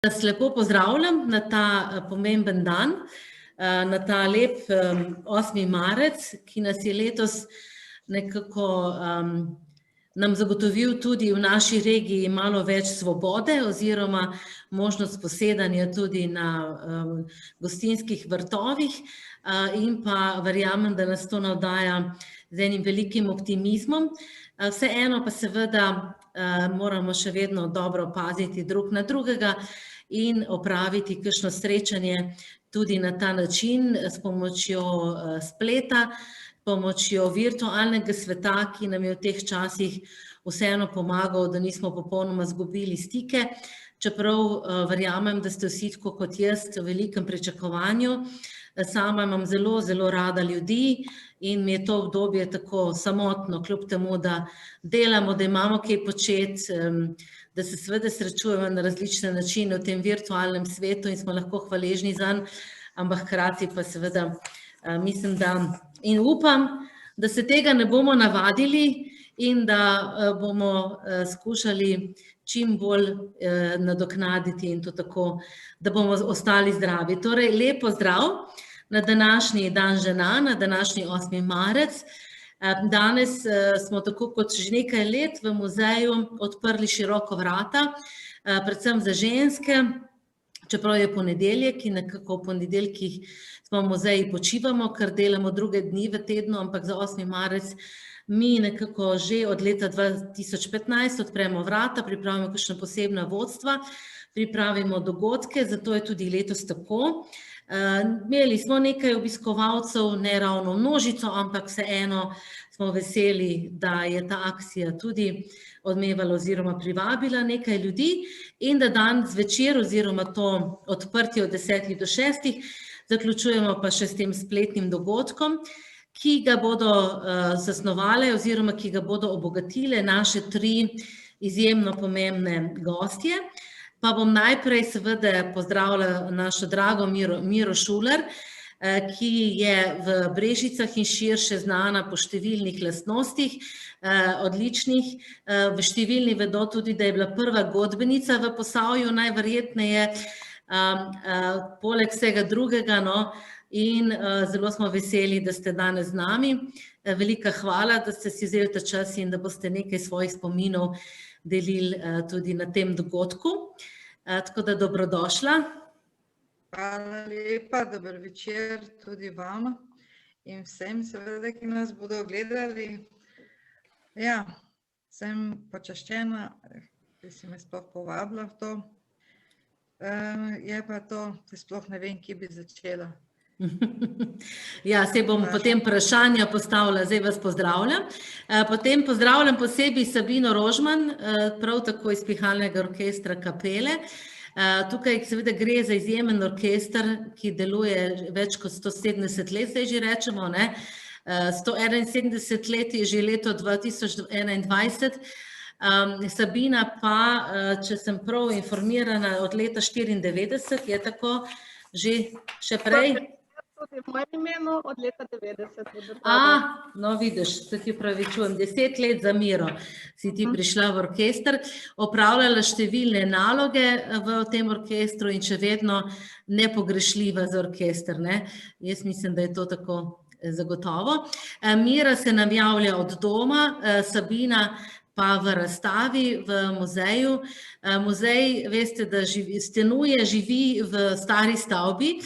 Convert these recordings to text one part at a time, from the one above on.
Vas lepo pozdravljam na ta pomemben dan, na ta lep 8. marec, ki nas je letos nekako nam zagotovil tudi v naši regiji malo več svobode oziroma možnost posedanja tudi na gostinskih vrtovih in pa verjamem, da nas to navdaja z enim velikim optimizmom. Vseeno pa seveda moramo še vedno dobro paziti drug na drugega in opraviti kakšno srečanje tudi na ta način s pomočjo spleta, pomočjo virtualnega sveta, ki nam je v teh časih vseeno pomagal, da nismo popolnoma izgubili stike, čeprav verjamem, da ste vsi tako kot jaz v velikem pričakovanju. Sama imam zelo, zelo rada ljudi in mi je to obdobje tako samotno, kljub temu, da delamo, da imamo kaj početi, da se seveda srečujemo na različne načine v tem virtualnem svetu in smo lahko hvaležni zanj, ampak hkrati pa seveda mislim, da in upam, da se tega ne bomo navadili in da bomo skušali čim bolj nadoknaditi in to tako, da bomo ostali zdravi. Torej, lep pozdrav na današnji dan žena, na današnji 8. marec. Danes smo tako kot že nekaj let v muzeju odprli široko vrata, predvsem za ženske, čeprav je ponedeljek in nekako v ponedeljkih smo v muzeji počivamo, ker delamo druge dni v tednu, ampak za 8. marec mi nekako že od leta 2015 odpremo vrata, pripravimo kakšna posebna vodstva, pripravimo dogodke, zato je tudi letos tako. Imeli smo nekaj obiskovalcev, ne ravno množico, ampak vseeno smo veseli, da je ta akcija tudi odmevala oziroma privabila nekaj ljudi in da dan zvečer oziroma to odprtje od 10 do 6 zaključujemo pa še s tem spletnim dogodkom, ki ga bodo zasnovale oziroma ki ga bodo obogatile naše 3 izjemno pomembne gostje. Pa bom najprej seveda pozdravila našo drago Miro Šuler, ki je v Brežicah in širše znana po številnih lastnostih, odličnih. Številni vedo tudi, da je bila prva godbenica v Posavju, najverjetneje, poleg vsega drugega, no, in zelo smo veseli, da ste danes z nami. Velika hvala, da ste si vzeli ta čas in da boste nekaj svojih spominov delili tudi na tem dogodku. Tako da dobrodošla. Hvala lepa, dober večer tudi vam in vsem seveda, ki nas bodo gledali. Ja, sem počaščena, da si me sploh povabila v to. Je pa to, da sploh ne vem, kje bi začela. Ja, saj bom potem vprašanja postavila, zdaj vas pozdravljam. Potem pozdravljam posebej Sabino Rožman, prav tako iz Pihalnega orkestra Kapele. Tukaj seveda gre za izjemen orkester, ki deluje več kot 170 let, zdaj že rečemo, ne? 171 let je že leto 2021. Sabina pa, če sem prav informirana, od leta 1994, je tako, že še prej? Tudi v mojem imenu od leta 90. No vidiš, se ti opravičujem, 10 let za Miro si ti prišla v orkester, opravljala številne naloge v tem orkestru in še vedno nepogrešljiva za orkester, ne? Jaz mislim, da je to tako zagotovo. Mira se nam javlja od doma, Sabina pa v razstavi v muzeju. Muzej, veste, da stenuje, živi v stari stavbi,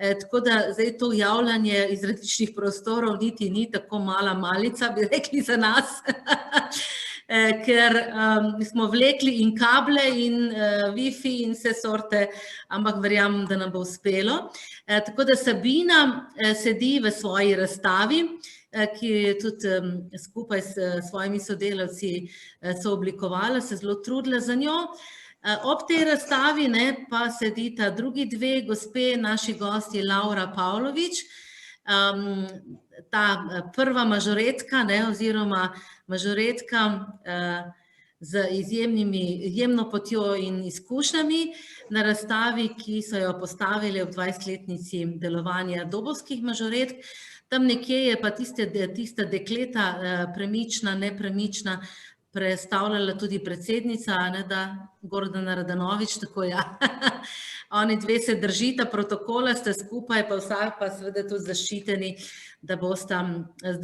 tako da zdaj to javljanje iz različnih prostorov niti ni tako mala malica, bi rekli za nas, ker smo vlekli in kable in Wi-Fi in vse sorte, ampak verjamem, da nam bo uspelo. Tako da Sabina sedi v svoji razstavi, ki je tudi skupaj s svojimi sodelavci sooblikovala, se zelo trudila za njo. Ob tej razstavi pa sedita drugi 2 gospe, naši gosti Laura Pavlovič, ta prva mažoretka oziroma mažoretka z izjemno potjo in izkušnjami na razstavi, ki so jo postavili ob 20-letnici delovanja dobovskih mažoretk. Tam nekje je pa tista dekleta, premična, nepremična, predstavljala tudi predsednica, ne da Gordana Radanovič, tako ja. Oni dve se držita protokola, ste skupaj, pa vsak pa seveda tudi zaščiteni, da boste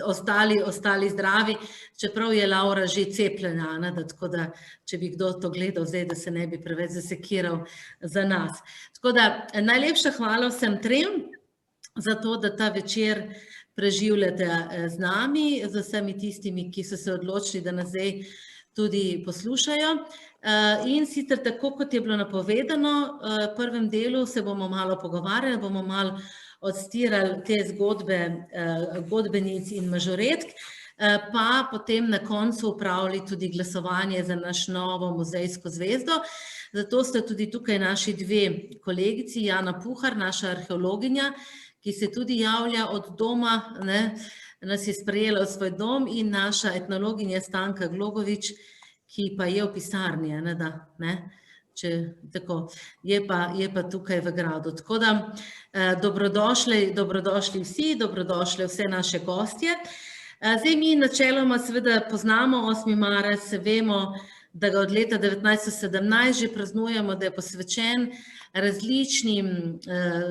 ostali zdravi, čeprav je Laura že cepljena, ne, da, tako da, če bi kdo to gledal zdaj, da se ne bi preveč zasekiral za nas. Tako da, najlepša hvala vsem trem za to, da ta večer preživljate z nami, z vsemi tistimi, ki so se odločili, da nas zdaj tudi poslušajo. In sicer tako, kot je bilo napovedano, v prvem delu se bomo malo pogovarjali, bomo malo odstirali te zgodbe godbenic in mažoretk, pa potem na koncu upravili tudi glasovanje za naš novo muzejsko zvezdo. Zato sta tudi tukaj naši dve kolegici, Jana Puhar, naša arheologinja, ki se tudi javlja od doma, ne, nas je sprejela v svoj dom, in naša etnologinja Stanka Glogovič, ki pa je v pisarni, ne da, ne, če tako, je pa tukaj v gradu. Tako da, dobrodošli vsi, dobrodošli vse naše gostje. Zdaj mi načeloma seveda poznamo 8. marec, vemo, da ga od leta 1917 že praznujemo, da je posvečen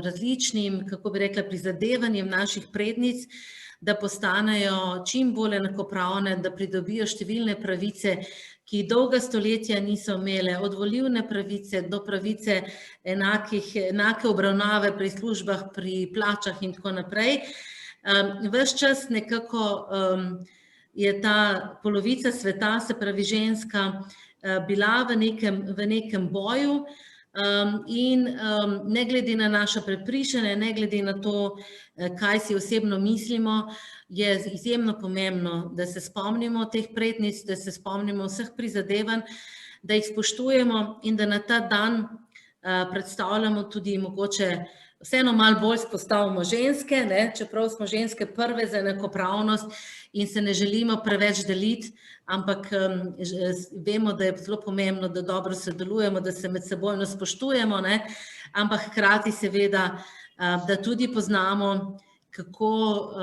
različnim, kako bi rekla, prizadevanjem naših prednic, da postanejo čim bolj enakopravne, da pridobijo številne pravice, ki dolga stoletja niso imele, od volilne pravice do pravice enake obravnave pri službah, pri plačah in tako naprej. Ves čas nekako je ta polovica sveta, se pravi ženska, bila v nekem boju, in ne glede na naše prepričanje, ne glede na to, kaj si osebno mislimo, je izjemno pomembno, da se spomnimo teh prednic, da se spomnimo vseh prizadevanj, da jih spoštujemo in da na ta dan predstavljamo tudi mogoče vseeno malo bolj izpostavimo ženske, ne, čeprav smo ženske prve za enakopravnost in se ne želimo preveč deliti, ampak vemo, da je zelo pomembno, da dobro sodelujemo, da se med sebojno spoštujemo, ne, ampak hkrati seveda, da tudi poznamo, kako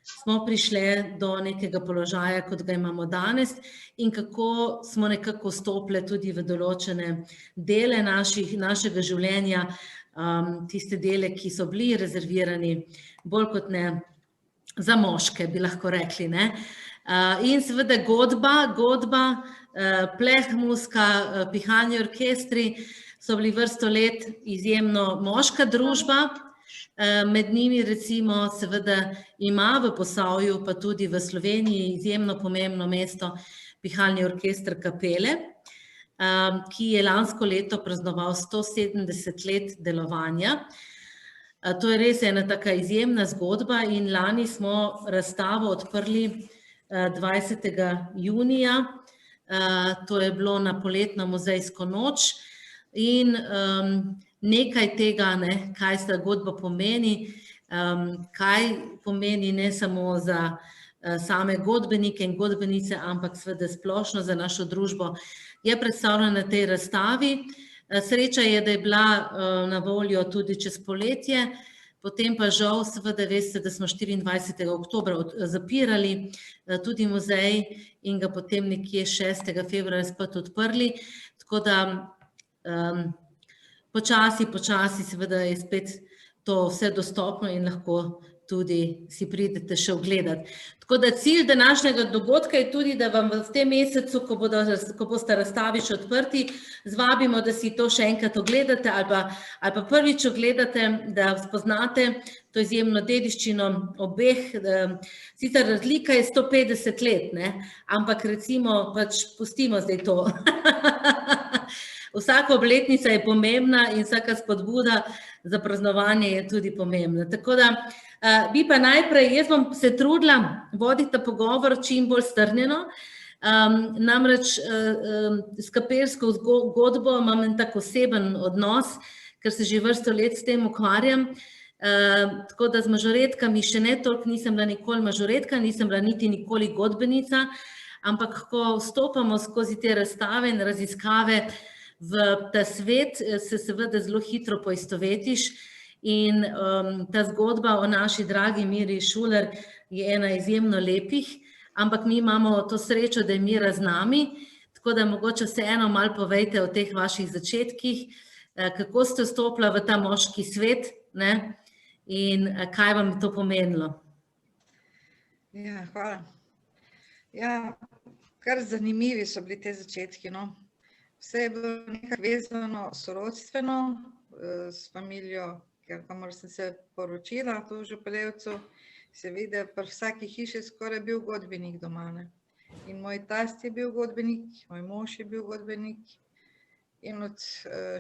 smo prišli do nekega položaja, kot ga imamo danes, in kako smo nekako vstopili tudi v določene dele našega življenja, tiste dele, ki so bili rezervirani bolj kot ne za moške, bi lahko rekli, ne. In seveda godba, plehmuska, pihalni orkestri so bili vrsto let izjemno moška družba, med njimi recimo seveda ima v Posavju, pa tudi v Sloveniji izjemno pomembno mesto pihalni orkester Kapele, ki je lansko leto praznoval 170 let delovanja. To je res ena taka izjemna zgodba in lani smo razstavo odprli 20. junija, to je bilo na poletno muzejsko noč in nekaj tega, ne, kaj sta godba pomeni, kaj pomeni ne samo za same godbenike in godbenice, ampak seveda splošno za našo družbo, je predstavljena na tej razstavi. Sreča je, da je bila na voljo tudi čez poletje, potem pa žal seveda veste, da smo 24. oktobra zapirali tudi muzej in ga potem nekje 6. februarja spet odprli, tako da počasi seveda je spet to vse dostopno in lahko tudi si pridete še ogledati. Tako da cilj današnjega dogodka je tudi, da vam v tem mesecu, ko boste razstaviš odprti, zvabimo, da si to še enkrat ogledate ali pa prvič ogledate, da spoznate to izjemno dediščino obeh. Sicer razlika je 150 let, ne, ampak recimo pač pustimo zdaj to. Vsaka obletnica je pomembna in vsaka spodbuda za praznovanje je tudi pomembna. Tako da bi pa najprej, jaz bom se trudila voditi ta pogovor čim bolj strnjeno, namreč s kapelsko godbo imam en tak oseben odnos, ker se že vrsto let s tem ukvarjam, tako da z mažoretkami še ne toliko nisem bila nikoli mažoretka, nisem bila niti nikoli godbenica, ampak ko vstopamo skozi te razstave in raziskave v ta svet, se seveda zelo hitro poistovetiš in ta zgodba o naši dragi Miri Šuler je ena izjemno lepih, ampak mi imamo to srečo, da je Mira z nami, tako da mogoče vseeno malo povejte o teh vaših začetkih, kako ste vstopila v ta moški svet, ne? In kaj vam je to pomenilo? Ja, hvala. Ja, kar zanimivi so bili te začetki, no. Vse je bilo nekaj vezano sorodstveno, s familijo, kamor sem se poročila, tu v Župelevcu, se vidi, pri vsaki hiši skoraj bil godbenik doma, ne. In moj tast je bil godbenik, moj mož je bil godbenik in od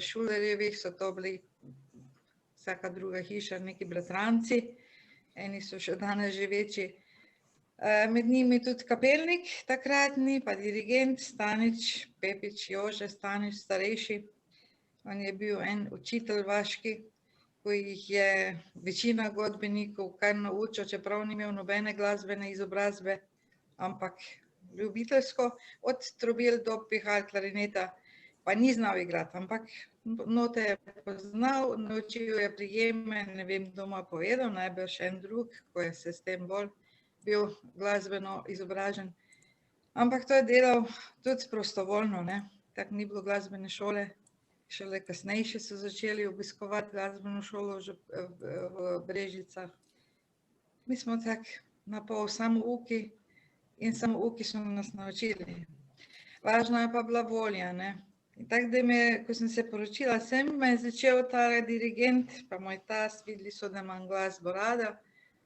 Šulerjevih so to bili vsaka druga hiša, neki bratranci, eni so še danes živeči. Med njimi tudi kapelnik takratni, pa dirigent Stanič, Pepič Jože Stanič, starejši. On je bil en učitelj vaški, ko jih je večina godbenikov kar naučil, čeprav ni imel nobene glasbene izobrazbe, ampak ljubiteljsko, od trobil do pihal, klarineta, pa ni znal igrati, ampak note je poznal, naučil je prijeme, ne vem, kdo mu je povedal, najbrž en drug, ko je se s tem bolj bil glasbeno izobražen. Ampak to je delal tudi prostovoljno, ne. Tako ni bilo glasbene šole, šele kasnejše so začeli obiskovati glasbeno šolo v Brežicah. Mi smo tako napol samouki in samouki so nas naučili. Važna je pa bila volja, ne. In tako, da ko sem se poročila, me je začel ta dirigent, pa moj tast, videli so, da imam glasbo rada,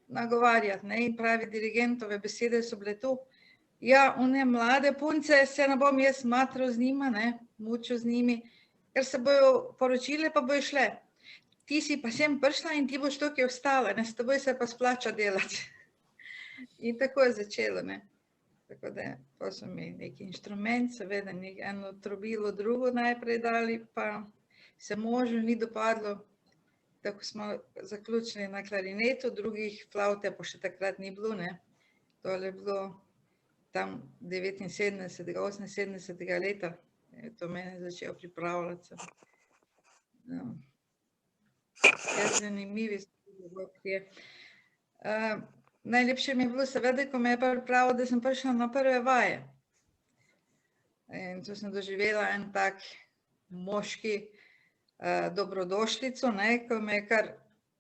nagovarjati, ne, in pravi, dirigentove besede so bile tu. Ja, one mlade punce se ne bom jaz matral z njima, ne, mučil z njimi, ker se bojo poročile, pa bojo šle. Ti si pa sem prišla in ti boš tukaj ostala, ne, s teboj se pa splača delati. In tako je začelo, ne. Tako da, pa so mi neki inštrument, seveda eno trobilo drugo najprej dali, pa se možu ni dopadlo. Tako smo zaključili na klarinetu, drugih flavte pa še takrat ni bilo, ne. To je bilo tam 79. 78. leta, to mene začel pripravljati. Ja, zanimivi so. Najlepše mi je bilo seveda, ko me je pripravil, da sem prišla na prve vaje. In tu sem doživela en tak moški dobrodošlico, ne, ko me je kar,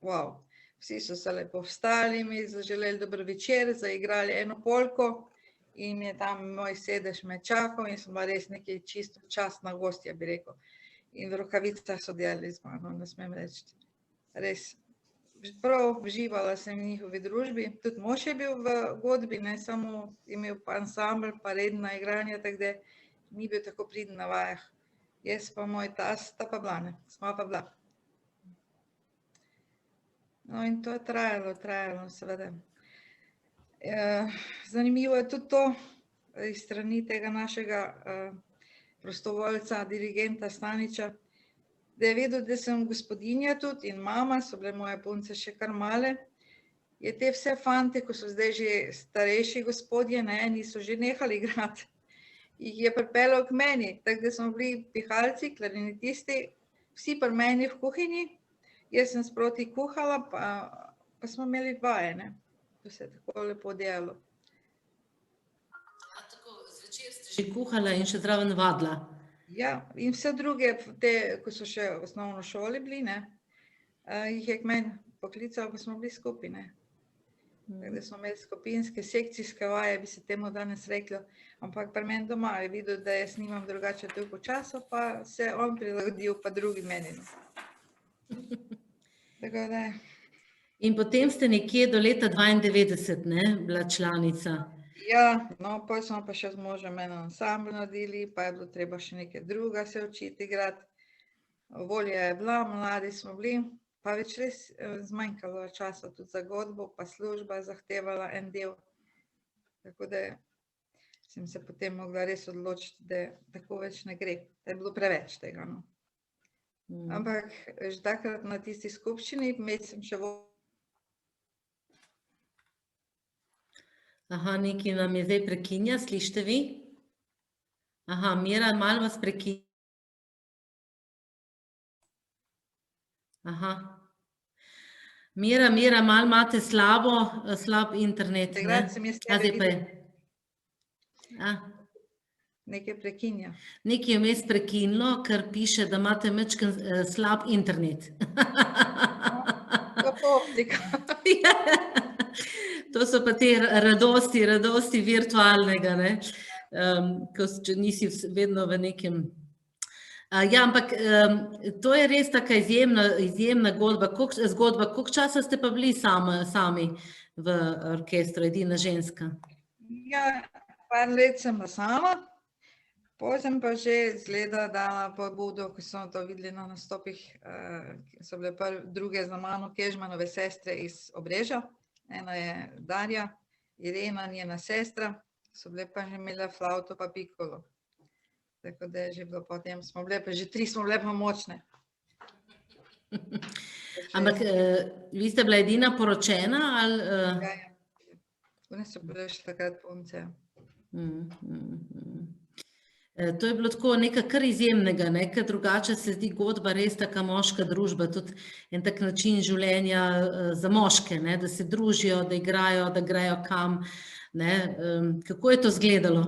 wow, vsi so se lepo vstali, mi zaželeli dober večer, zaigrali eno polko in je tam moj sedež me čakal in sem bila res nekaj čisto častna gostja, bi rekel. In v rokavicah so delali z mano, ne smem reči. Res, prav uživala sem v njihovi družbi, tudi mož je bil v godbi, ne samo imel pa ansambl, pa redna igranja, tako da ni bil tako priden na vajah. Jaz pa moj tast, ta pa bila, ne, sva pa bila. No in to je trajalo, seveda. Zanimivo je tudi to, iz strani tega našega prostovoljca, dirigenta Staniča, da je vedel, da sem gospodinja tudi in mama, so bile moje punce še kar male, je te vse fante, ko so zdaj že starejši gospodje, ne, niso že nehali igrati, jih je pripeljal k meni, tako da smo bili pihalci, klarinetisti, vsi pri meni v kuhinji, jaz sem sproti kuhala, pa smo imeli vaje, ne. To se je tako lepo delalo. Tako, zvečer ste že kuhala in še zraven vadila? Ja, in vse druge, ko so še v osnovni šoli bili, ne, jih je k meni poklical, pa smo bili skupaj, ne. Tako da smo imeli skupinske, sekcijske vaje, bi se temu danes reklo, ampak pri meni doma je videl, da jaz nimam drugače toliko časa, pa se on prilagodil, pa drugi meni. Tako da. In potem ste nekje do leta 92, ne, bila članica? Ja, no, potem smo pa še z možem eno ansambl naredili, pa je bilo treba še nekaj druga se učiti igrati. Volja je bila, mladi smo bili, pa več res zmanjkalo časa tudi za godbo, pa služba je zahtevala en del. Tako da sem se potem mogla res odločiti, da tako več ne gre, da je bilo preveč tega, no. Ampak že takrat na tisti skupščini, sem še Aha, nekaj nam je zdaj prekinja, slišite vi? Aha, Mira, malo vas prekinja. Aha. Mira, malo imate slab internet, ne? Takrat sem jaz tebe videla. Nekaj prekinja. Nekaj je vmes prekinilo, ker piše, da imate majčken slab internet. To optika. To so pa te radosti virtualnega, ne? Ko če nisi vedno v nekem... Ja, ampak to je res taka izjemna zgodba. Koliko časa ste pa bili sami v orkestru, edina ženska? Ja, par let sem pa sama, potem pa že zgleda dala pobudo, ko smo to videli na nastopih, so bile druge za mano Kežmanove sestre iz Obrežja, ena je Darja, Irena, njena sestra, so bile pa že imele flavto pa pikolo. Tako da je že bilo potem, smo bile pa že 3, smo bile pa močne. Ampak vi ste bila edina poročena ali... Ja. One so bile še takrat punce. To je bilo tako nekaj kar izjemnega, nekaj drugače se zdi godba res taka moška družba, tudi en tak način življenja za moške, ne, da se družijo, da igrajo, da grejo kam, ne. Kako je to izgledalo?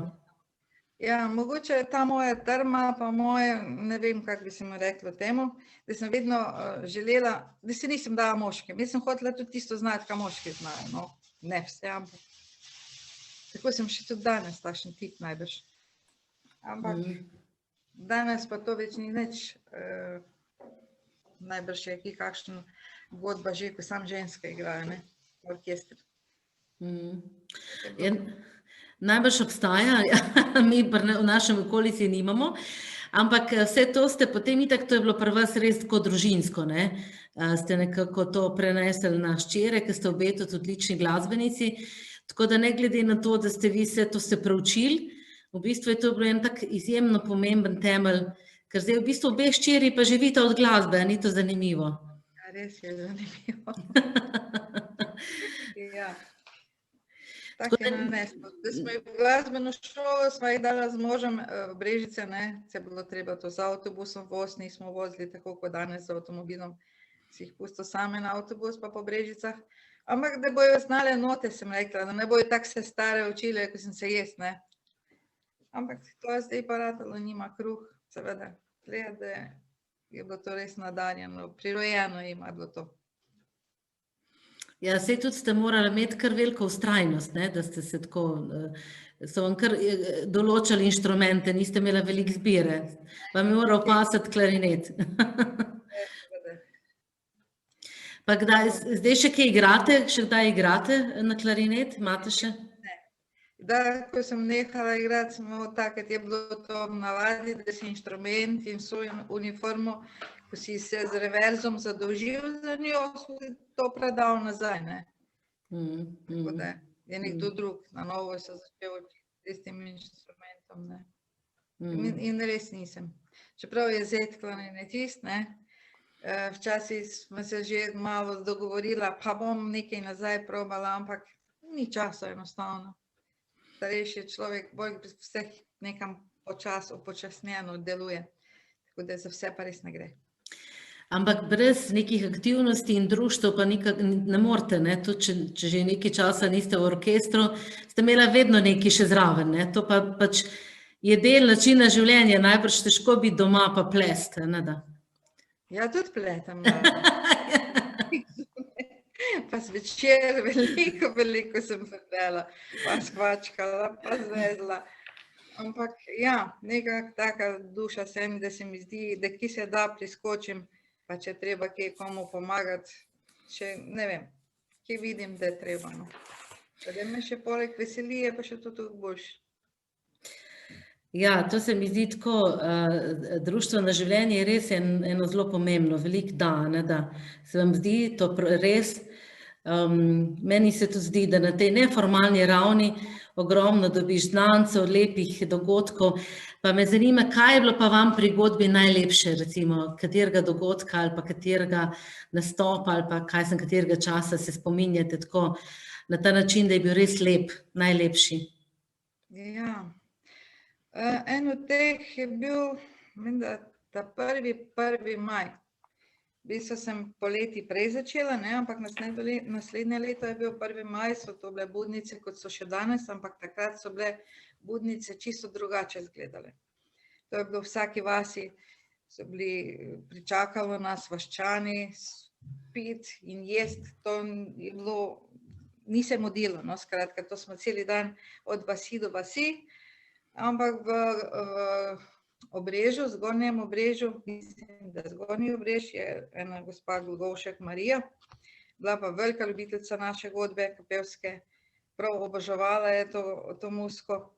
Ja, mogoče je ta moja trma, pa moje, ne vem, kako bi se mu reklo temu, da sem vedno želela, da se nisem dala moškim. Jaz sem hotela tudi tisto znati, kaj moški znajo, no, ne vse, ampak tako sem še tudi danes takšen tip najbrž. Ampak danes pa to več ni nič, najbrž je kakšna godba že, ko sam ženske igrajo, ne, v orkestru. Najbrž obstaja, mi v našem okolici nimamo, ampak vse to ste potem itak, to je bilo pri vas res tako družinsko, ne? Ste nekako to prenesli na hčere, ker ste obe tudi odlični glasbenici, tako da ne glede na to, da ste vi vse to se preučili, v bistvu je to bilo en tak izjemno pomemben temelj, ker zdaj v bistvu obe hčeri pa živite od glasbe, ni to zanimivo? Ja, res je zanimivo. Ja. Tako je naneslo. Da smo v glasbeno šolo, smo jih dala z možem v Brežice, ne, se je bilo treba to z avtobusom voz, nismo vozili tako kot danes z avtomobilom, si jih pustil same na avtobus pa po Brežicah, ampak da bojo znale note, sem rekla, da ne bojo tako se stare učile, ko sem se jaz, ne. Ampak to je zdaj pa ratalo, nima kruh, seveda, gleda, da je bilo to res nadarjeno, prirojeno ima bilo to. Ja, saj tudi ste morali imeti kar veliko vztrajnost, ne, da ste se tako, so vam kar določali inštrumente, niste imeli veliko izbire, vam je moral pasati klarinet. Pa kdaj, zdaj še kaj igrate, še kdaj igrate na klarinet, imate še? Ne, da, ko sem nehala igrati, samo takrat je bilo to v navadi, da si inštrument in svojo uniformo, ko si se z reverzom zadolžil za njo, si to predal nazaj, ne. Tako da je nekdo drug, na novo se začel učiti s tem inštrumentom, ne. In res nisem. Čeprav je zet klarinetist, ne, včasih smo se že malo dogovorila, pa bom nekaj nazaj probala, ampak ni časa enostavno. Starejši človek bolj vseh nekam počasnjeno deluje, tako da za vse pa res ne gre. Ampak brez nekih aktivnosti in društev pa ne morete, ne, tudi če že nekaj časa niste v orkestru, ste imela vedno nekaj še zraven, ne, to pa pač je del načina življenja, najbrž težko biti doma pa plesti, ne da? Ja, tudi pletem, da. Pa zvečer veliko sem pletela, pa skvačkala, pa zvezla. Ampak ja, nekak taka duša sem, da se mi zdi, da ki se da priskočim, pa če treba kaj komu pomagati, še ne vem, ki vidim, da je treba, no. Da me še poleg veseli, je pa še to tudi boljše. Ja, to se mi zdi tako, društveno življenje je res eno zelo pomembno, veliko da, ne da. Se vam zdi to res, meni se tudi zdi, da na tej neformalni ravni ogromno dobiš znancev, lepih dogodkov, pa me zanima, kaj je bilo pa vam pri godbi najlepše, recimo, katerega dogodka ali pa katerega nastopa ali pa katerega časa se spominjate tako na ta način, da je bil res lep, najlepši. Ja, en od teh je bil, menda, ta 1. maj V bistvu sem poleti prej začela, ne, ampak naslednje leto je bil 1. maj, so to bile budnice, kot so še danes, ampak takrat so bile budnice čisto drugače izgledale. To je bilo v vsaki vasi, so bili, pričakalo nas vaščani, pit in jest, to je bilo, ni se modilo, no, skratka, to smo celi dan od vasi do vasi, ampak v Obrežju, zgornjem Obrežju, mislim, da zgornji Obrež je ena gospa Globovšek Marija, bila pa velika ljubiteljica naše godbe kapelske, prav oboževala je to muziko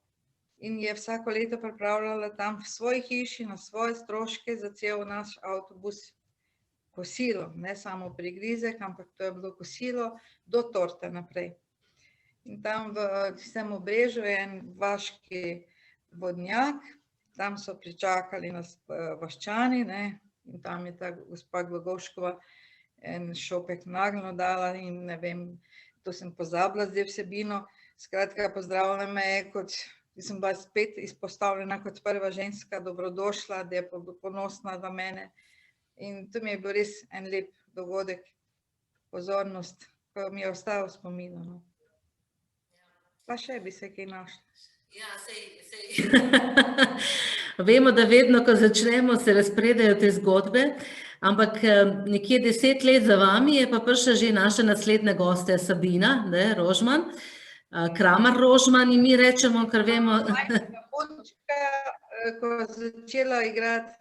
in je vsako leto pripravljala tam v svoji hiši, na svoje stroške za cel naš avtobus kosilo, ne samo prigrizek, ampak to je bilo kosilo do torte naprej. In tam v tistem Obrežju je en vaški vodnjak, tam so pričakali nas vaščani, ne, in tam je ta gospa Globovškova en šopek nagnjo dala in ne vem, to sem pozabila zdaj vsebino, skratka pozdravila me je kot, sem bila spet izpostavljena kot prva ženska, dobrodošla, da je ponosna v mene in to mi je bil res en lep dogodek, pozornost, ko mi je ostal v spominu, no. Pa še bi se kaj našla. Ja, sej. Vemo, da vedno, ko začnemo, se razpredajo te zgodbe, ampak nekje 10 let za vami je pa prišla že naša naslednja gostja Sabina, ne, Rožman, Kramar Rožman in mi rečemo, ker vemo. Punčka, ko začela igrati,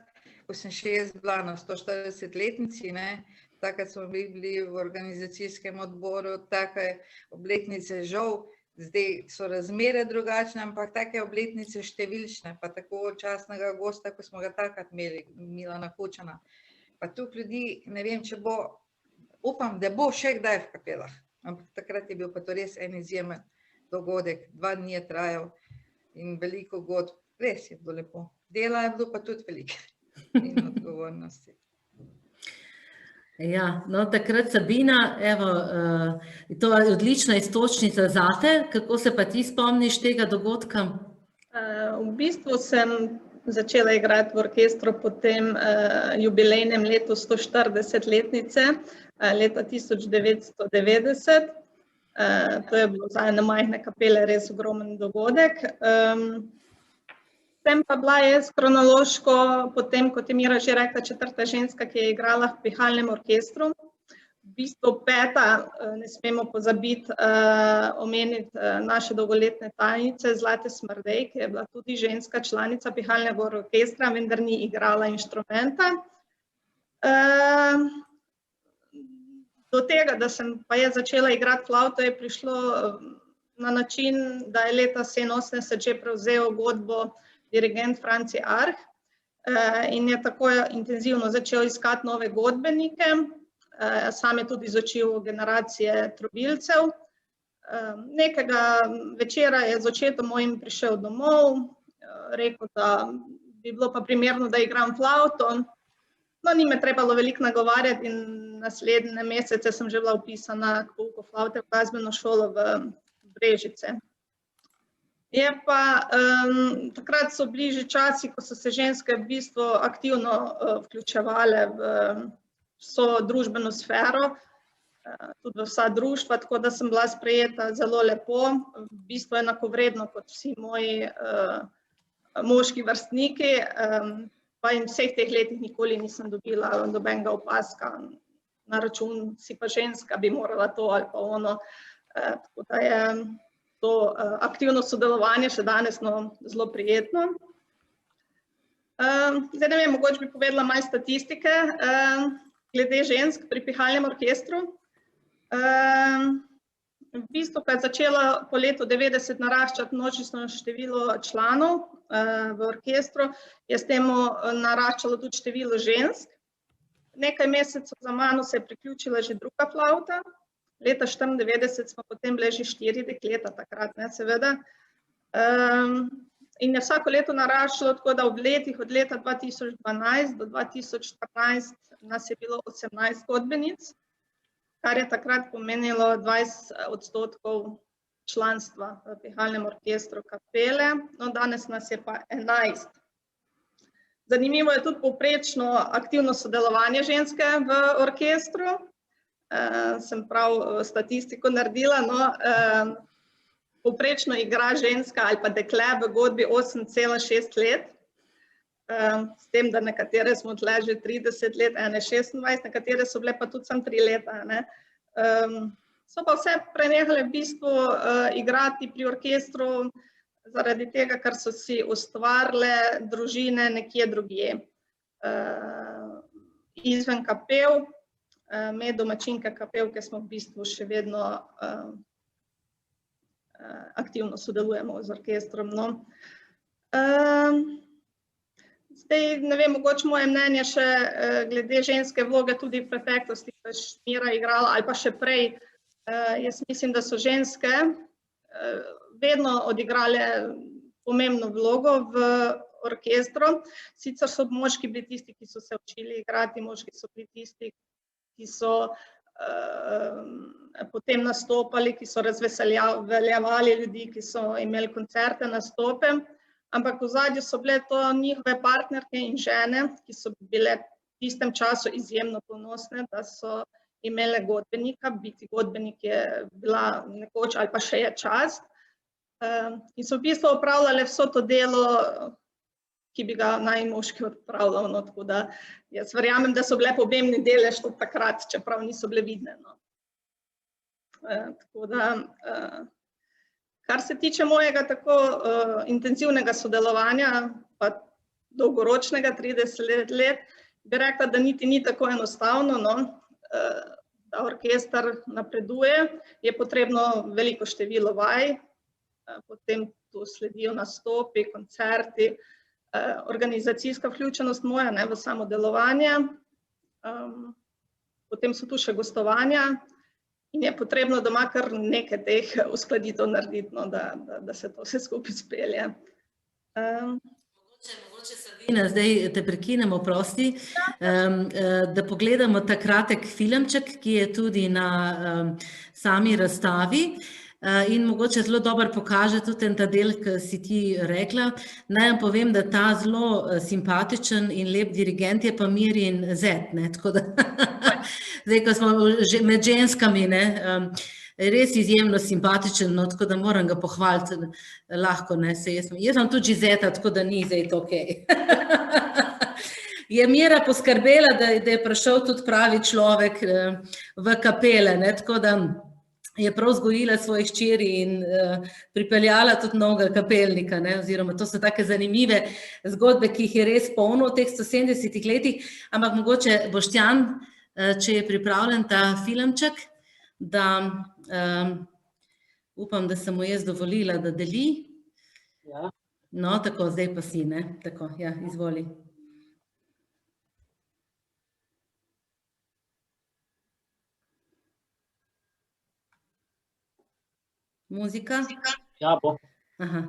ko sem še jaz bila na 140-letnici, ne, takrat smo bili v organizacijskem odboru, take obletnice žal, zdaj so razmere drugačne, ampak take obletnice številčne, pa tako častnega gosta, ko smo ga takrat imeli, Milana Kučana. Pa tukaj ljudi, ne vem, če bo, upam, da bo še kdaj v kapelah, ampak takrat je bil pa to res en izjemen dogodek, 2 dni je trajal in veliko godb, res je bilo lepo. Dela je bilo pa tudi veliko in odgovornosti. Ja, no takrat Sabina, evo, to je odlična iztočnica zate, kako se pa ti spomniš tega dogodka? V bistvu sem začela igrati v orkestru po tem jubilejnem letu 140-letnice, leta 1990. To je bilo za ene majhne kapele res ogromen dogodek. Sem pa bila jaz kronološko, potem, kot je Mira že rekla, 4. ženska, ki je igrala v pihalnem orkestru. V bistvu 5., ne smemo pozabiti omeniti naše dolgoletne tajnice Zlate Smrdej, ki je bila tudi ženska članica pihalnega orkestra, vendar ni igrala inštrumenta. Do tega, da sem pa jaz začela igrati flavto, je prišlo na način, da je leta 87 že prevzel godbo dirigent Franci Arh in je tako intenzivno začel iskati nove godbenike, sam je tudi izučil generacije trobilcev. Nekega večera je z očetom mojim prišel domov, rekel, da bi bilo pa primerno, da igram flavto. No, ni me trebalo veliko nagovarjati in naslednje mesece sem že bila vpisana k pouku flavte v glasbeno šolo v Brežice. Je pa, takrat so bili že časi, ko so se ženske v bistvu aktivno vključevale v vso družbeno sfero, tudi v vsa društva, tako da sem bila sprejeta zelo lepo, v bistvu enakovredno kot vsi moji moški vrstniki, pa in vseh teh letih nikoli nisem dobila nobenega opazka na račun, si pa ženska, bi morala to ali pa ono, tako da je to aktivno sodelovanje še danes zelo prijetno. Zdaj ne vem, mogoče bi povedala malo statistike glede žensk pri pihalnem orkestru. V bistvu, ko je začelo po letu 90 naraščati množično število članov v orkestru, je s tem naraščalo tudi število žensk. Nekaj mesecev za mano se je priključila že druga flavta. Leta 1994 smo potem bile že 4 dekleta, takrat, ne, seveda. In je vsako leto naraščalo, tako da v letih od leta 2012 do 2014 nas je bilo 18 godbenic, kar je takrat pomenilo 20% članstva v pihalnem orkestru kapele, no danes nas je pa 11. Zanimivo je tudi povprečno aktivno sodelovanje ženske v orkestru. Sem prav statistiko naredila, no. Povprečno igra ženska ali pa dekle v godbi 8,6 let. S tem, da nekatere smo tle že 30 let, ene 26, nekatere so bile pa tudi samo 3 leta, ne. So pa vse prenehale v bistvu igrati pri orkestru zaradi tega, ker so si ustvarile družine nekje drugje. Izven kapel, med domačinke kapelke smo v bistvu še vedno aktivno sodelujemo z orkestrom, no. Zdaj, ne vem, mogoče moje mnenje še glede ženske vloge tudi v preteklosti, ko je Mira igrala ali pa še prej. Jaz mislim, da so ženske vedno odigrale pomembno vlogo v orkestru. Sicer so moški bili tisti, ki so se učili igrati, moški so bili tisti, ki so potem nastopali, ki so razveseljevali ljudi, ki so imeli koncerte, nastope, ampak v ozadju so bile to njihove partnerke in žene, ki so bile v tistem času izjemno ponosne, da so imele godbenika. Biti godbenik je bila nekoč ali pa še je čast. In so v bistvu opravljale vso to delo, ki bi ga naj moški opravljal, no, tako da jaz verjamem, da so bile pomembni delež tudi takrat, čeprav niso bile vidne, no. Tako da, kar se tiče mojega tako intenzivnega sodelovanja, pa dolgoročnega 30 let, bi rekla, da niti ni tako enostavno, no, da orkester napreduje, je potrebno veliko število vaj, potem tu sledijo nastopi, koncerti, organizacijska vključenost moja, ne, v samo delovanje, potem so tu še gostovanja in je potrebno doma kar nekaj teh uskladitev narediti, no, da se to vse skupaj spelje. Mogoče Sabina, zdaj te prekinemo, prosti, da pogledamo ta kratek filmček, ki je tudi na sami razstavi. In mogoče zelo dobro pokaže tudi ta del, ki si ti rekla. Naj vam povem, da ta zelo simpatičen in lep dirigent je pa Mirin zet, ne, tako da zdaj, ko smo med ženskami, ne, res izjemno simpatičen, no, tako da moram ga pohvaliti lahko, ne, jaz imam tudi zeta, tako da ni zdaj to okej. Je Mira poskrbela, da je prišel tudi pravi človek v kapele, ne, tako da je prav vzgojila svoje hčeri in pripeljala tudi novega kapelnika, ne, oziroma to so take zanimive zgodbe, ki jih je res polno v teh 170 letih, ampak mogoče Boštjan, če je pripravljen ta filmček, da upam, da sem mu jaz dovolila, da deli. Ja. No, tako, zdaj pa si, ne, tako, ja, izvoli. Muzika? Ja, bo. Aha.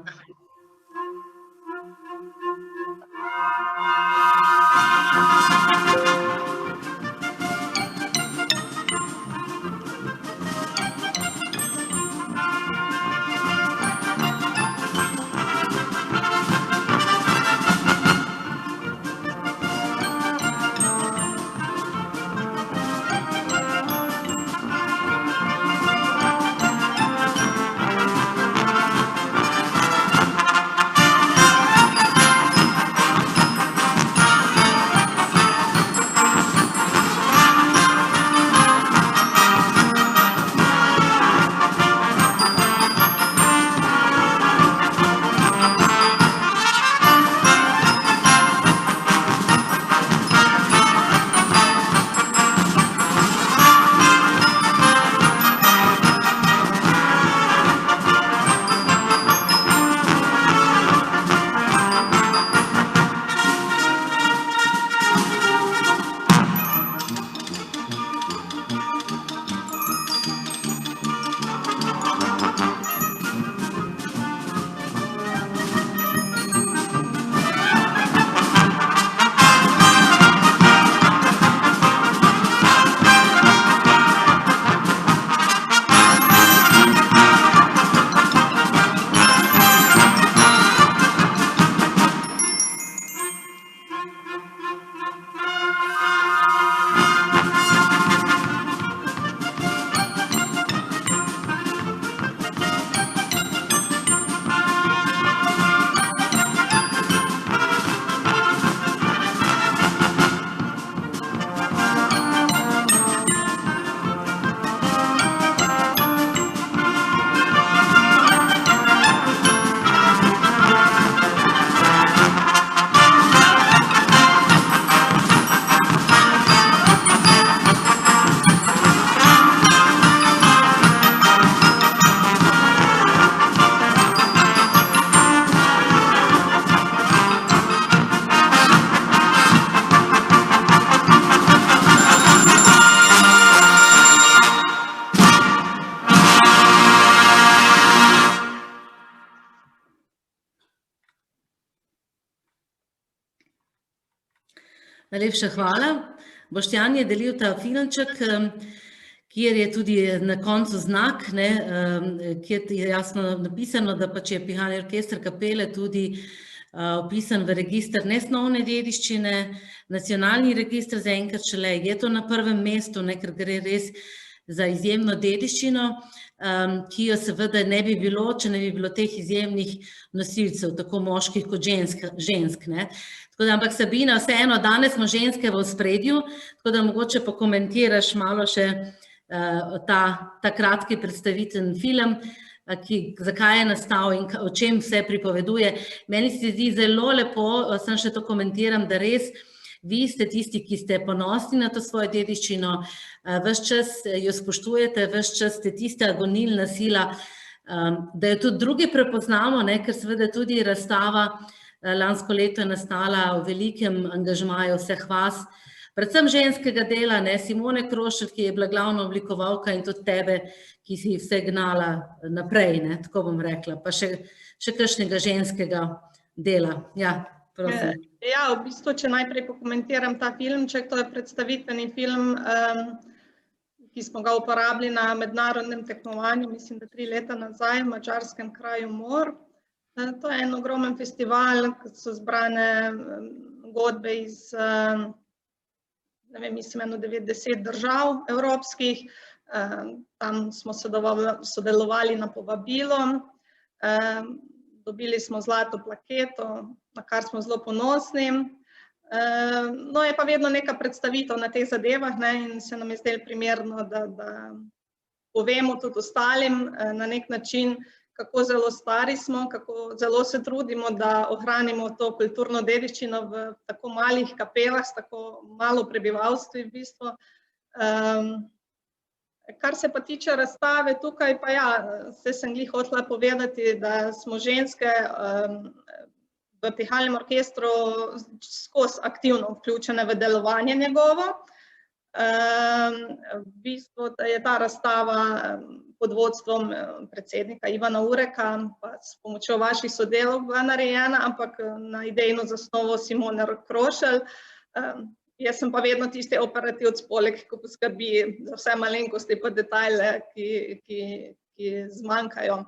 Najlepša hvala. Boštjan je delil ta filmček, kjer je tudi na koncu znak, kjer je jasno napisano, da pač je Pihalni orkester kapele tudi vpisan v register nesnovne dediščine, nacionalni register zaenkrat šele, je to na prvem mestu, ker gre res za izjemno dediščino, ki jo seveda ne bi bilo, če ne bi bilo teh izjemnih nosilcev, tako moških kot žensk. Tako da, ampak Sabina, vseeno, danes smo ženske v ospredju, tako da mogoče pokomentiraš malo še ta kratki predstaviten film, zakaj je nastal in o čem vse pripoveduje. Meni se zdi zelo lepo, sem še to komentiram, da res vi ste tisti, ki ste ponosni na to svojo dediščino, ves čas jo spoštujete, ves čas ste tista gonilna sila, da jo tudi drugi prepoznamo, ker seveda tudi razstava lansko leto je nastala v velikem angažmaju vseh vas, predvsem ženskega dela, Simone Krošelj, ki je bila glavna oblikovalka in tudi tebe, ki si vse gnala naprej, tako bom rekla, pa še kakšnega ženskega dela. Ja, prosim. Ja, v bistvu, če najprej pokomentiram ta filmček, to je predstavitveni film, ki smo ga uporabili na mednarodnem tekmovanju, mislim, da 3 leta nazaj v madžarskem kraju Mor. To je en ogromen festival, ki so zbrane godbe iz, ne vem, mislim, 90 držav evropskih. Tam smo sodelovali na povabilo, dobili smo zlato plaketo, na kar smo zelo ponosni. No, je pa vedno neka predstavitev na teh zadevah in se nam je zdelo primerno, da povemo tudi ostalim na nek način, kako zelo stari smo, kako zelo se trudimo, da ohranimo to kulturno dediščino v tako malih kapelah, s tako malo prebivalstvi v bistvu. Kar se pa tiče razstave tukaj, pa ja, se sem glih hotela povedati, da smo ženske v Pihalnem orkestru skozi aktivno vključene v delovanje njegovo. V bistvu je ta razstava pod vodstvom predsednika Ivana Ureka, pa s pomočjo vaših sodelov bila narejena, ampak na idejno zasnovo Simone Krošelj. Jaz sem pa vedno tisti operativc poleg, ko poskrbi za vse malenkosti pa detajle, ki zmanjkajo.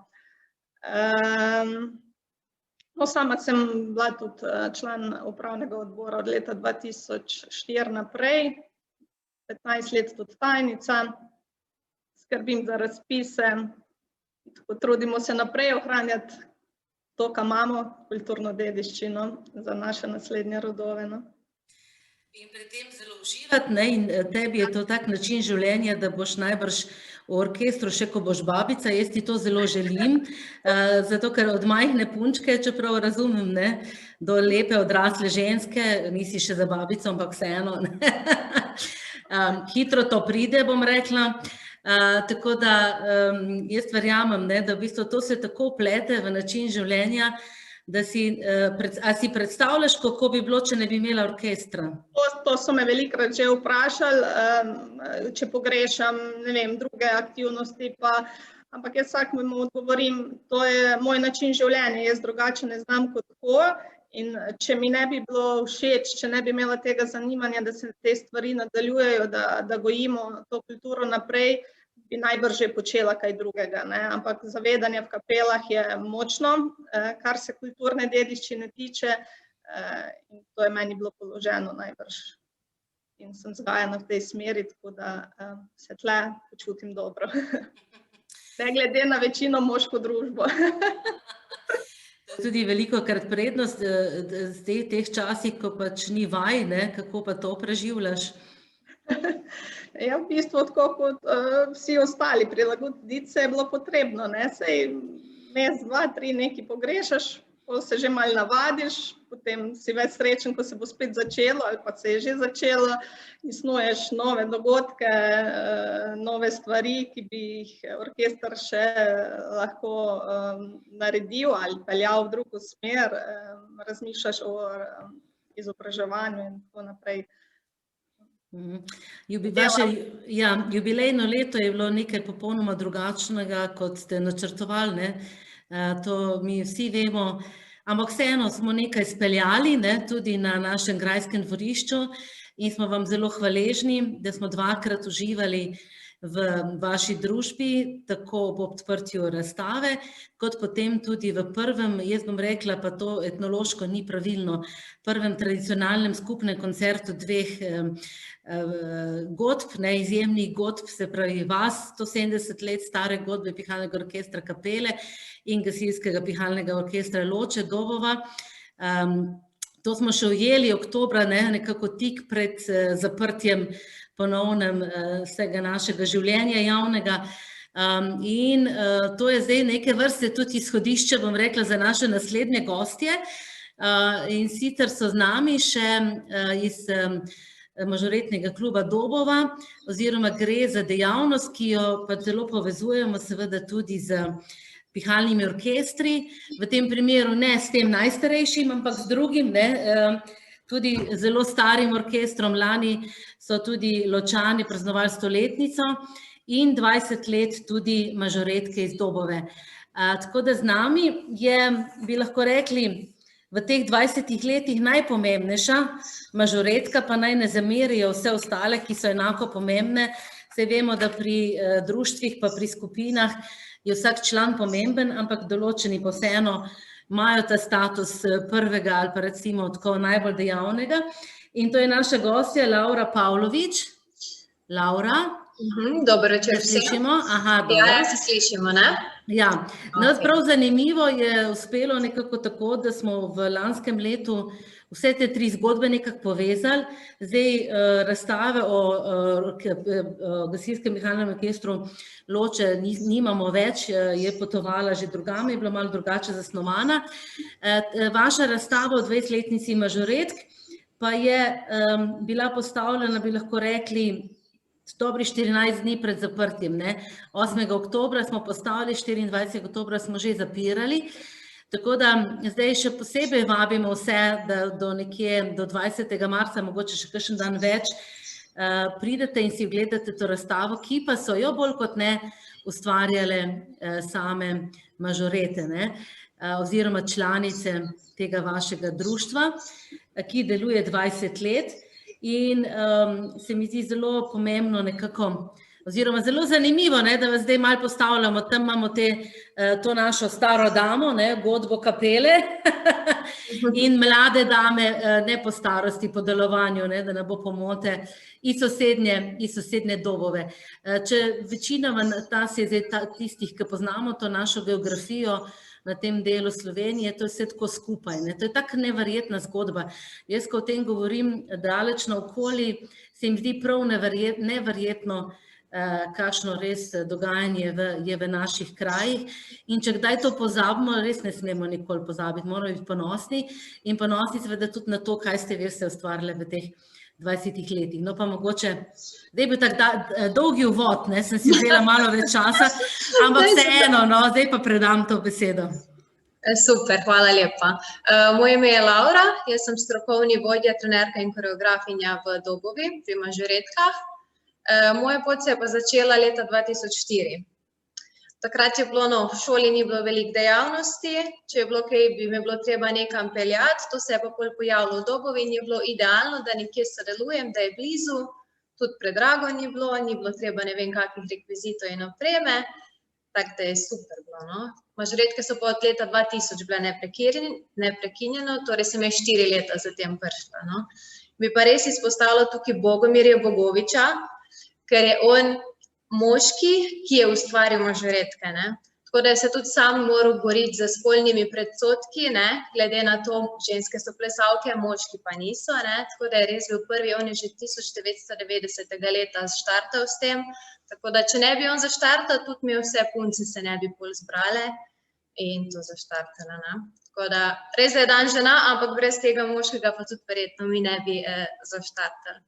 No, sama sem bila tudi član upravnega odbora od leta 2004 naprej, 15 let tudi tajnica, skrbim za razpise, trudimo se naprej ohranjati to, kar imamo, kulturno dediščino za naše naslednje rodove. In pri tem zelo uživati, in tebi je to tak način življenja, da boš najbrž v orkestru še, ko boš babica, jaz ti to zelo želim, zato ker od majhne punčke, čeprav razumem, do lepe odrasle ženske, nisi še za babico, ampak vseeno, hitro to pride, bom rekla. Tako da jaz verjamem, da v bistvu to se tako plete v način življenja, da si predstavljaš, kako bi bilo, če ne bi imela orkestra? To so me velikokrat že vprašali, če pogrešam, ne vem, druge aktivnosti, ampak jaz vsakemu odgovorim, to je moj način življenja, jaz drugače ne znam kot tako in če mi ne bi bilo všeč, če ne bi imela tega zanimanja, da se te stvari nadaljujejo, da gojimo to kulturo naprej, bi najbrž že počela kaj drugega, ampak zavedanje v kapelah je močno, kar se kulturne dediščine tiče, in to je meni bilo položeno najbrž in sem vzgajana v tej smeri, tako da se tle počutim dobro. Ne glede na večino moško družbo. Tudi velikokrat prednost v teh časih, ko pač ni vaj, kako pa to preživljaš? Ja, v bistvu tako kot vsi ostali, prilagoditi se je bilo potrebno, sej mes, 2, 3 nekaj pogrešaš, ko se že malo navadiš, potem si več srečen, ko se bo spet začelo ali pa se je že začelo in snuješ nove dogodke, nove stvari, ki bi jih orkester še lahko naredil ali peljal v drugo smer, razmišljaš o izobraževanju in tako naprej. Jubilejno leto je bilo nekaj popolnoma drugačnega, kot ste načrtovali. To mi vsi vemo, ampak vseeno smo nekaj speljali, ne, tudi na našem grajskem dvorišču in smo vam zelo hvaležni, da smo dvakrat uživali v vaši družbi, tako ob odprtju razstave, kot potem tudi v prvem, jaz bom rekla, pa to etnološko ni pravilno, prvem tradicionalnem skupnem koncertu dveh godb, izjemnih godb, se pravi vas, 170 let stare godbe Pihalnega orkestra Kapele in Gasilskega pihalnega orkestra Loče Dobova. To smo še ujeli oktobra, nekako tik pred zaprtjem ponovnem vsega našega življenja javnega. In to je zdaj neke vrste tudi izhodišče, bom rekla, za naše naslednje gostje. In sicer so z nami še iz Mažoretnega kluba Dobova, oziroma gre za dejavnost, ki jo pa zelo povezujemo seveda tudi z pihalnimi orkestri, v tem primeru ne s tem najstarejšim, ampak z drugim, tudi zelo starim orkestrom. Lani so tudi Ločani praznovali 100-letnico in 20 let tudi Mažoretke iz Dobove. Tako da z nami je, bi lahko rekli, v teh 20 letih najpomembnejša Mažoretka, pa naj ne zamerijo vse ostale, ki so enako pomembne. Saj vemo, da pri društvih pa pri skupinah je vsak član pomemben, ampak določeni pa vseeno imajo ta status prvega ali pa recimo tako najbolj dejavnega. In to je naša gostja Laura Pavlovič. Laura? Dober večer vsem. Slišimo? Aha, dobro. Ja, se slišimo, ne? Ja, nas prav zanimivo je uspelo nekako tako, da smo v lanskem letu vse te tri zgodbe nekako povezali. Zdaj razstave o Gasilskem pihalnem orkestru Loče nimamo več, je potovala že drugam, je bila malo drugače zasnovana. Vaša razstava o 20-letnici Mažoretk pa je bila postavljena, bi lahko rekli, dobri 14 dni pred zaprtjem. 8. oktobra smo postavili, 24. oktobra smo že zapirali. Tako da zdaj še posebej vabimo vse, da do 20. marca, mogoče še kakšen dan več, pridete in si ogledate to razstavo, ki pa so jo bolj kot ne ustvarjale same mažorete, oziroma članice tega vašega društva, ki deluje 20 let. In se mi zdi zelo pomembno nekako, oziroma zelo zanimivo, da vas zdaj malo postavljamo, tam imamo to našo staro damo, godbo Kapele in mlade dame, ne po starosti, po delovanju, da ne bo pomote, iz sosednje Dobove. Če večinoma tistih, ki poznamo to našo geografijo, na tem delu Slovenije, to je vse tako skupaj. To je tako neverjetna zgodba. Jaz, ko o tem govorim daleč naokoli, se jim zdi prav neverjetno, kakšno res dogajanje je v naših krajih. In če kdaj to pozabimo, res ne smemo nikoli pozabiti, moramo biti ponosni in ponosni seveda tudi na to, kaj ste vi vse ustvarili v teh 20 letih. No pa mogoče, zdaj je bil tako dolgi uvod, sem si vzela malo več časa, ampak vseeno, zdaj pa predam to besedo. Super, hvala lepa. Moje ime je Laura, jaz sem strokovni vodja, trenerka in koreografinja v Dobovi pri Mažoretkah. Moja pot se je pa začela leta 2004. Takrat je bilo, v šoli ni bilo veliko dejavnosti, če je bilo kaj, bi me bilo treba nekam peljati, to se je pa pojavilo v Dobovi in je bilo idealno, da nekje sodelujem, da je blizu, tudi predrago ni bilo treba ne vem kakih rekvizitov in opreme, tako da je super bilo. Mažoretke so pa od leta 2000 bile neprekinjeno, torej sem je 4 leta zatem prišla. Bi pa res izpostavila tukaj Bogomirja Bogoviča, ker je on moški, ki je ustvaril Mažoretke. Tako da je se tudi sam moral boriti za spolnimi predsodki, glede na to, ženske so plesalke, moški pa niso. Tako da je res bil prvi, on je že 1990. leta štartal s tem. Tako da, če ne bi on zaštartal, tudi mi vse punce se ne bi pol zbrale in to zaštartala. Tako da, res je dan žena, ampak brez tega moškega pa tudi verjetno mi ne bi zaštartali.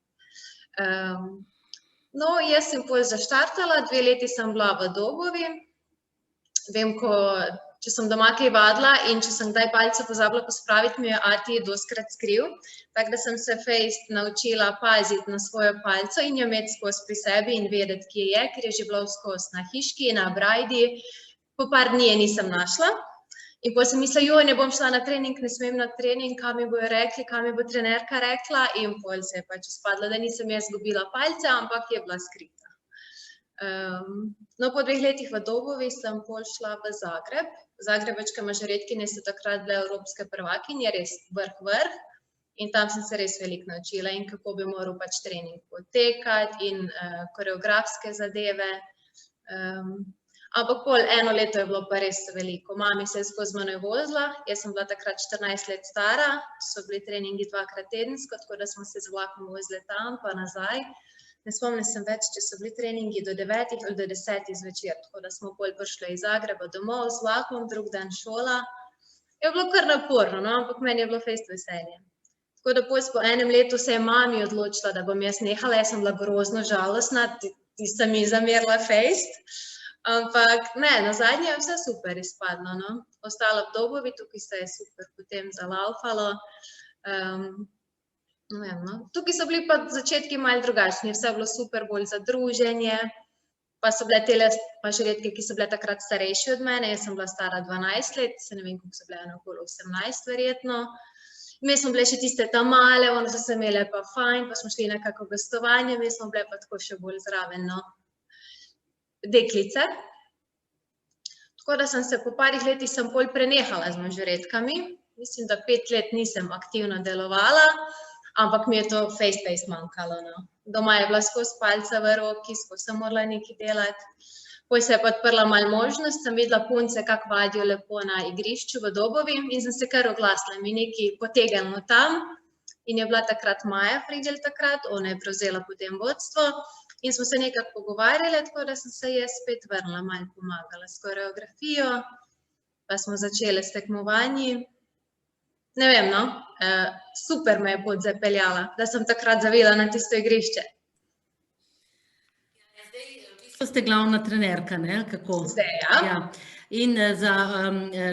No, jaz sem pol zaštartala, 2 leti sem bila v Dobovi. Vem, če sem doma kaj vadila in če sem kdaj palce pozabila pospraviti, mi je ati doskrat skril. Tako da sem se fejst naučila paziti na svojo palco in jo imeti skozi pri sebi in vedeti, kje je, ker je že bila skozi na hiški, na brajdi. Po par dni je nisem našla. In potem sem mislila, ne bom šla na trening, ne smem na trening, kaj mi bojo rekli, kaj mi bo trenerka rekla, in potem se je pač izpadlo, da nisem jaz izgubila palce, ampak je bila skrita. No, po 2 letih v Dobovi sem pol šla v Zagreb. Zagrebačke mažoretkinje so takrat bile evropske prvakinje, res vrh. In tam sem se res veliko naučila in kako bi moral pač trening potekati in koreografske zadeve. Ampak pol 1 leto je bilo pa res veliko. Mami se je skozi menoj vozila, jaz sem bila takrat 14 let stara, so bili treningi 2-krat tedensko, tako da smo se z vlakom vozili tam pa nazaj. Ne spomnim se več, če so bili treningi do 9 ali do 10 zvečer, tako da smo pol prišli iz Zagreba domov z vlakom, drug dan šola. Je bilo kar naporno, no, ampak meni je bilo fejst veselje. Tako da pol po 1 letu se je mami odločila, da bom jaz nehala, jaz sem bila grozno žalostna, ti sem ji zamerila fejst. Ampak ne, na zadnje je vse super izpadlo, no. Ostala v Dobovi, tukaj se je super potem zalaufalo. Ne vem, no. Tukaj so bili pa začetki malo drugačni, vse je bilo super, bolj za druženje. Pa so bile tele mažoretke, ki so bile takrat starejši od mene, jaz sem bila stara 12 let, se ne vem, koliko so bile, okoli 18 verjetno. Mi smo bile še tiste tam male, one so se imele pa fajn, pa smo šli na kako gostovanje, mi smo bile pa tako še bolj zraven, no. Deklice. Tako da sem se po parih letih sem pol prenehala z mažoretkami. Mislim, da 5 let nisem aktivno delovala, ampak mi je to fejst manjkalo, no. Doma je bila skozi palca v roki, skozi sem morala nekaj delati. Potem se je pa odprla malo možnost, sem videla punce, kako vadijo lepo na igrišču v Dobovi in sem se kar oglasila, mi nekaj potegnilo tam. In je bila takrat Maja Frigel takrat, ona je prevzela potem vodstvo. In smo se nekako pogovarjali, tako da sem se jaz spet vrnila, malo pomagala s koreografijo, pa smo začele s tekmovanji. Ne vem, no, super me je pot zapeljala, da sem takrat zavila na tisto igrišče. Zdaj, v bistvu ste glavna trenerka, ne, kako? Zdaj, ja. Ja. In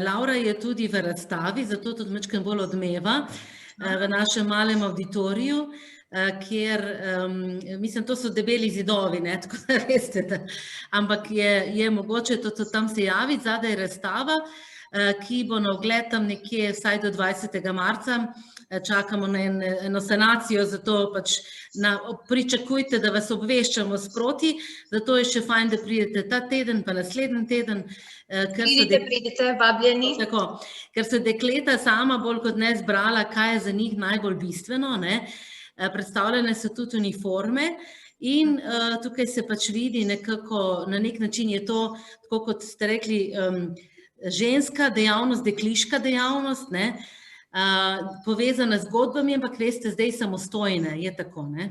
Laura je tudi v razstavi, zato tudi malo bolj odmeva v našem malem auditoriju, kjer, mislim, to so debeli zidovi, ne, tako da veste, ampak je mogoče tudi tam se javiti, zadaj razstava, ki bo na ogled tam nekje vsaj do 20. marca, čakamo na eno sanacijo, zato pač pričakujte, da vas obveščamo sproti, zato je še fajn, da pridete ta teden, pa naslednji teden. Pridite, vabljeni. Tako, ker so dekleta sama bolj kot ne zbrala, kaj je za njih najbolj bistveno, ne. Predstavljene so tudi uniforme in tukaj se pač vidi nekako, na nek način je to, tako kot ste rekli, ženska dejavnost, dekliška dejavnost, ne, povezana z zgodbami, ampak veste, zdaj samostojne, je tako, ne?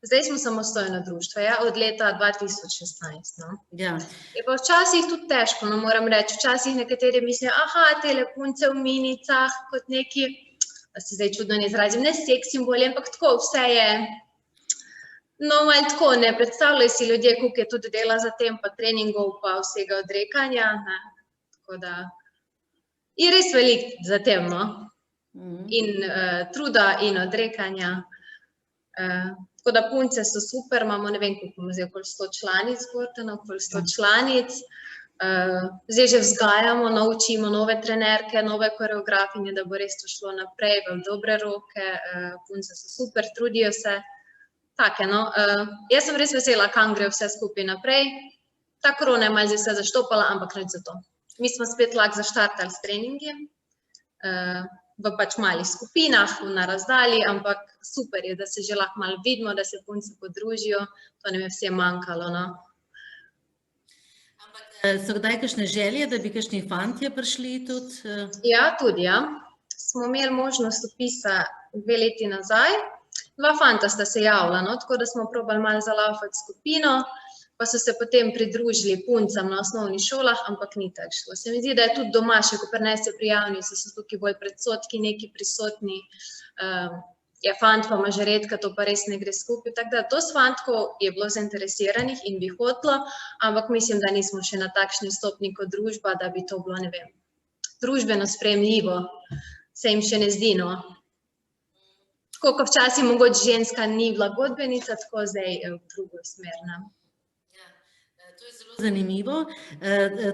Zdaj smo samostojno društvo, ja, od leta 2016, no. Ja. Je pa včasih tudi težko, no, moram reči, včasih nekateri mislijo, tele punce v minicah, kot neki, da se zdaj čudno ne izrazim, ne seks simboli, ampak tako, vse je, no, malo tako, ne, predstavljaj si ljudje, koliko je tudi dela za tem, pa treningov, pa vsega odrekanja, ne, tako da je res veliko za tem, no, in truda in odrekanja, tako da punce so super, imamo, ne vem, koliko imamo zdaj, okoli 100 članic, okoli 100 članic, zdaj že vzgajamo, naučimo nove trenerke, nove koreografinje, da bo res to šlo naprej v dobre roke, punce so super, trudijo se, take, no. Jaz sem res vesela, kam gre vse skupaj naprej, ta korona je malo zdaj vse zaštopala, ampak nič za to. Mi smo spet lahko zaštartali s treningi, v pač malih skupinah, na razdalji, ampak super je, da se že lahko malo vidimo, da se punce podružijo, to nam je vse manjkalo, no. So kdaj kakšne želje, da bi kakšni fantje prišli tudi? Ja, tudi, ja. Smo imeli možnost vpisa 2 leti nazaj. 2 fanta sta se javila, no, tako da smo probali malo zalaufati skupino, pa so se potem pridružili puncam na osnovnih šolah, ampak ni tako šlo. Se mi zdi, da je tudi doma še, ko prinese prijavnice, so tukaj bolj predsodki neki prisotni, je fant pa mažoretka, to pa res ne gre skupaj, tako da dosti fantkov je bilo zainteresiranih in bi hotelo, ampak mislim, da nismo še na takšni stopnji kot družba, da bi to bilo, ne vem, družbeno sprejemljivo, se jim še ne zdi, no. Tako kot včasih mogoče ženska ni bila godbenica, tako zdaj v drugo smer, ne. Ja, to To je zelo zanimivo.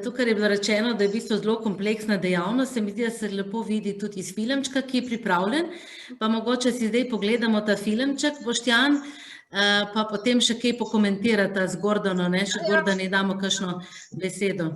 To, kar je bilo rečeno, da je v bistvu zelo kompleksna dejavnost, se mi zdi, da se lepo vidi tudi iz filmčka, ki je pripravljen. Pa mogoče si zdaj pogledamo ta filmček, Boštjan, pa potem še kaj pokomentirata z Gordono, ne? Še Gordoni damo kakšno besedo.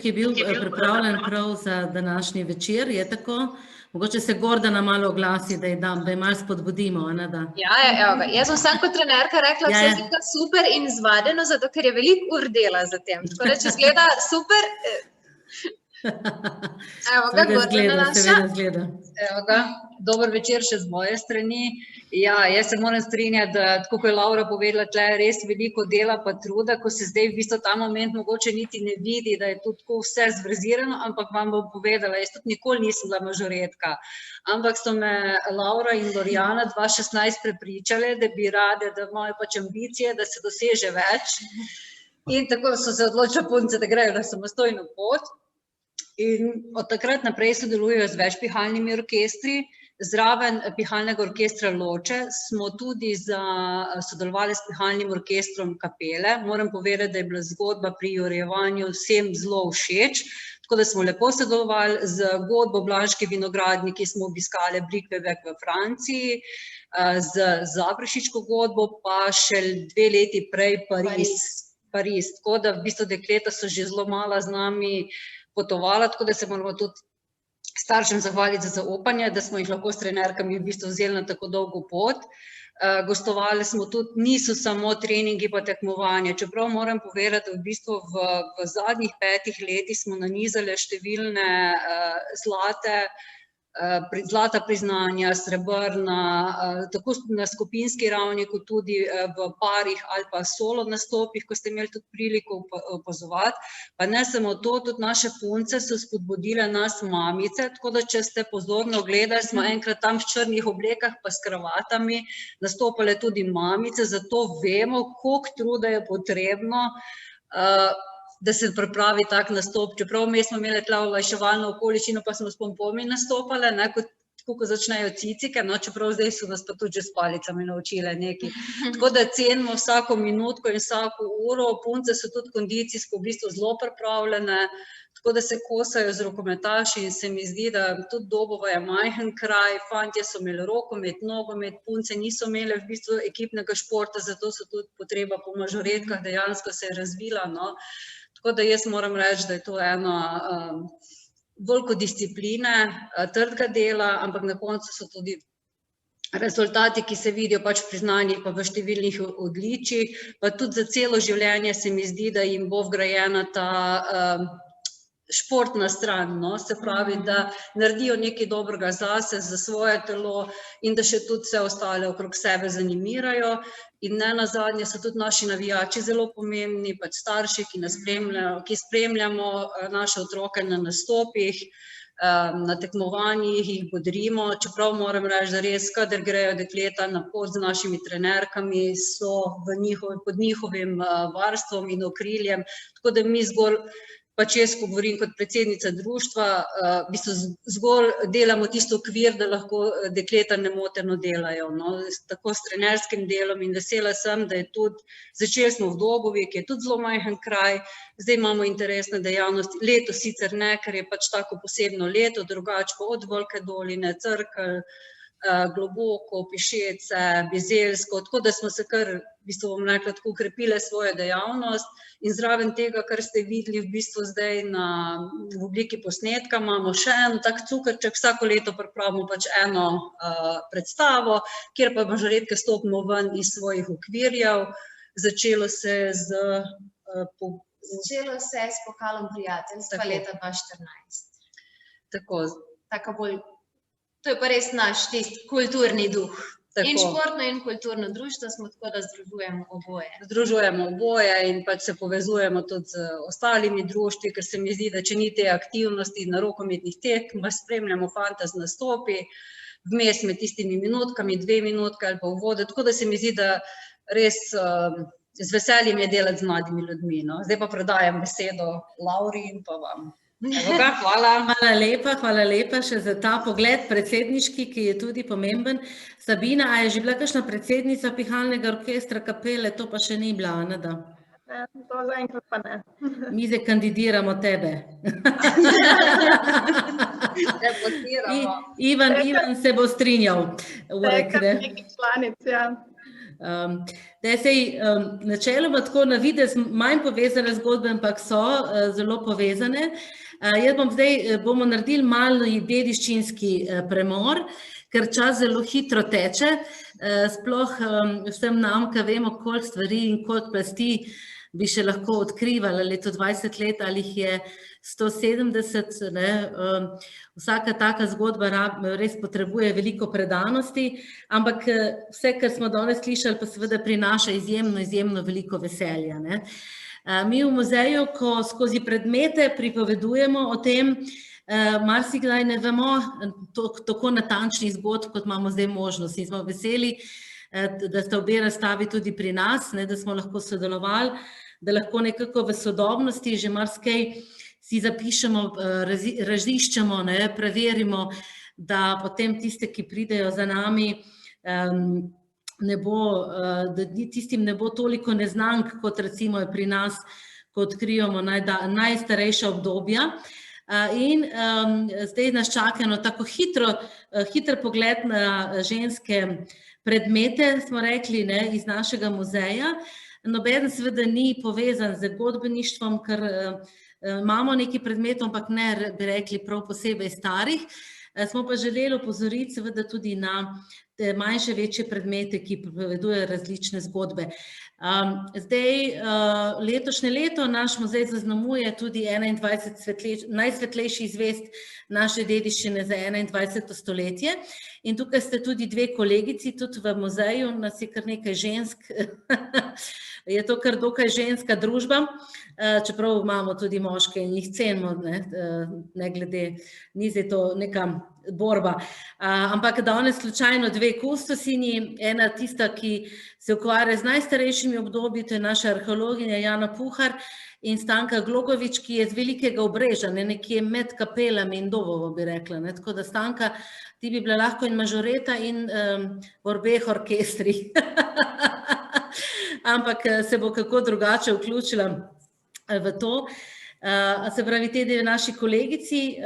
je bil pripravljen prav za današnji večer, je tako? Mogoče se Gordana malo oglasi, da je malo spodbudimo, a ne da? Ja, evo ga. Jaz sem sam kot trenerka rekla, vse zgleda super in izvadeno, zato ker je veliko ur dela za tem. Tako da, če zgleda super, evo ga, Gordana naša. Seveda zgleda. Evo ga, dober večer še z moje strani. Ja, jaz se moram strinjati, da tako kot je Laura povedala, tle je res veliko dela pa truda, ko se zdaj v bistvu ta moment mogoče niti ne vidi, da je tudi tako vse zvrzirano, ampak vam bom povedala, jaz tudi nikoli nisem bila mažoretka. Ampak so me Laura in Doriana 2016 prepričale, da bi rade, da imajo pač ambicije, da se doseže več. In tako so se odločile punce, da grejo na samostojno pot. In od takrat naprej sodelujejo z več pihalnimi orkestri. Zraven pihalnega orkestra Loče smo tudi sodelovali s pihalnim orkestrom Kapele. Moram povedati, da je bila zgodba pri urejevanju vsem zelo všeč, tako da smo lepo sodelovali z godbo Blanški vinogradniki, smo obiskali Bricquebec v Franciji, z Zaprešiško godbo pa še 2 leti prej Pariz. Tako da v bistvu dekleta so že zelo mala z nami potovala, tako da se moramo tudi staršem zahvaliti za zaupanje, da smo jih lahko s trenerkami v bistvu vzeli na tako dolgo pot. Gostovali smo tudi, niso samo treningi pa tekmovanje, čeprav moram povedati, da v bistvu v zadnjih 5 letih smo nanizali številne zlata priznanja, srebrna, tako na skupinski ravni, kot tudi v parih ali pa solo nastopih, ko ste imeli tudi priliko opazovati. Pa ne samo to, tudi naše punce so spodbudile nas mamice, tako da če ste pozorno gledali, smo enkrat tam v črnih oblekah pa s kravatami nastopale tudi mamice, zato vemo, koliko truda je potrebno, da se pripravi tak nastop. Čeprav mi smo imeli tla olajševalno okoliščino, pa smo s pompomi nastopale, ko začnejo cicike, čeprav zdaj so nas pa tudi že s palicami naučile nekaj. Tako da cenimo vsako minutko in vsako uro, punce so tudi kondicijsko v bistvu zelo pripravljene, tako da se kosajo z rokometaši in se mi zdi, da tudi Dobova je majhen kraj, fantje so imeli rokomet, nogomet, punce niso imeli v bistvu ekipnega športa, zato so tudi potreba po mažoretkah dejansko se je razvila, Tako da jaz moram reči, da je to eno bolj kot discipline, trdega dela, ampak na koncu so tudi rezultati, ki se vidijo pač v priznanjih pa v številnih odličjih, pa tudi za celo življenje se mi zdi, da jim bo vgrajena ta športna stran, se pravi, da naredijo nekaj dobrega zase, za svoje telo in da še tudi vse ostale okrog sebe zanimirajo. In ne nazadnje so tudi naši navijači zelo pomembni, pač starši, ki spremljamo naše otroke na nastopih, na tekmovanjih, jih bodrimo, čeprav moram reči, da res, kadar grejo dekleta na pot z našimi trenerkami, so pod njihovim varstvom in okriljem, tako da mi zgolj, pač jaz, ko govorim kot predsednica društva, v bistvu zgolj delamo tisto okvir, da lahko dekleta nemoteno delajo, tako s trenerskim delom in vesela sem, da je tudi, začeli smo v Dobovi, ki je tudi zelo majhen kraj, zdaj imamo interesne dejavnosti, letos sicer ne, ker je pač tako posebno leto, drugače pa od Velike doline, Crkelj, Globoko, Pišece, Bizeljsko, tako da smo se kar, v bistvu bom rekla, tako ukrepile svojo dejavnost in zraven tega, kar ste videli v bistvu zdaj v obliki posnetka, imamo še eno tak cukrček, vsako leto pripravimo pač eno predstavo, kjer pa mažoretke stopimo ven iz svojih okvirjev. Začelo se s pokalom prijateljstva leta 2014. Tako bolj. To je pa res naš tisti kulturni duh. In športno in kulturno društvo smo, tako da združujemo oboje. Združujemo oboje in pač se povezujemo tudi z ostalimi društvi, ker se mi zdi, da če ni te aktivnosti na rokometnih tekmah, spremljamo fanta z nastopi, vmes med tistimi minutkami, 2 minutke ali pa uvode, tako da se mi zdi, da res z veseljem je delati z mladimi ljudmi. Zdaj pa predajam besedo Lauri in pa vam. Hvala. Hvala lepa še za ta pogled predsedniški, ki je tudi pomemben. Sabina, a je že bila kakšna predsednica pihalnega orkestra Kapele? To pa še ni bila, ne da? Ne, to zaenkrat pa ne. Mi zdaj kandidiramo tebe. Reportiramo. Ivan se bo strinjal. Nekaj članic, ja. Načeloma tako na videz manj povezane zgodbe, ampak so zelo povezane. Bomo naredili malo dediščinski premor, ker čas zelo hitro teče, sploh vsem nam, ki vemo, koliko stvari in koliko plasti bi še lahko odkrivala leto 20 let, ali jih je 170, vsaka taka zgodba res potrebuje veliko predanosti, ampak vse, kar smo danes slišali, pa seveda prinaša izjemno veliko veselja. Mi v muzeju, ko skozi predmete pripovedujemo o tem, marsikdaj ne vemo tako natančnih zgodb, kot imamo zdaj možnost. In smo veseli, da sta obe razstavi tudi pri nas, da smo lahko sodelovali, da lahko nekako v sodobnosti že marsikaj si zapišemo, raziščemo, preverimo, da potem tiste, ki pridejo za nami, da tistim ne bo toliko neznank, kot recimo je pri nas, ko odkrijemo najstarejša obdobja. In zdaj nas čaka eno tako hiter pogled na ženske predmete, smo rekli, iz našega muzeja. Nobeden seveda ni povezan z godbeništvom, ker imamo nekaj predmetov, ampak ne bi rekli prav posebej starih. Smo pa želeli opozoriti seveda tudi na manjše, večje predmete, ki pripovedujejo različne zgodbe. Zdaj, letošnje leto naš muzej zaznamuje tudi 21 najsvetlejših zvezd naše dediščine za 21. stoletje. In tukaj ste tudi dve kolegici, tudi v muzeju, nas je kar nekaj žensk, je to kar dokaj ženska družba, čeprav imamo tudi moške in jih cenimo, ne glede, ni zdaj to neka borba. Ampak danes slučajno dve kustosinji, ena tista, ki se ukvarja z najstarejšimi obdobji, to je naša arheologinja Jana Puhar, in Stanka Glogovič, ki je z Velikega Obrežja, nekje med Kapelami in Dobovo, bi rekla. Tako da, Stanka, ti bi bila lahko in mažoreta in v obeh orkestrih. Ampak se bo kako drugače vključila v to. Se pravi, te dve naši kolegici,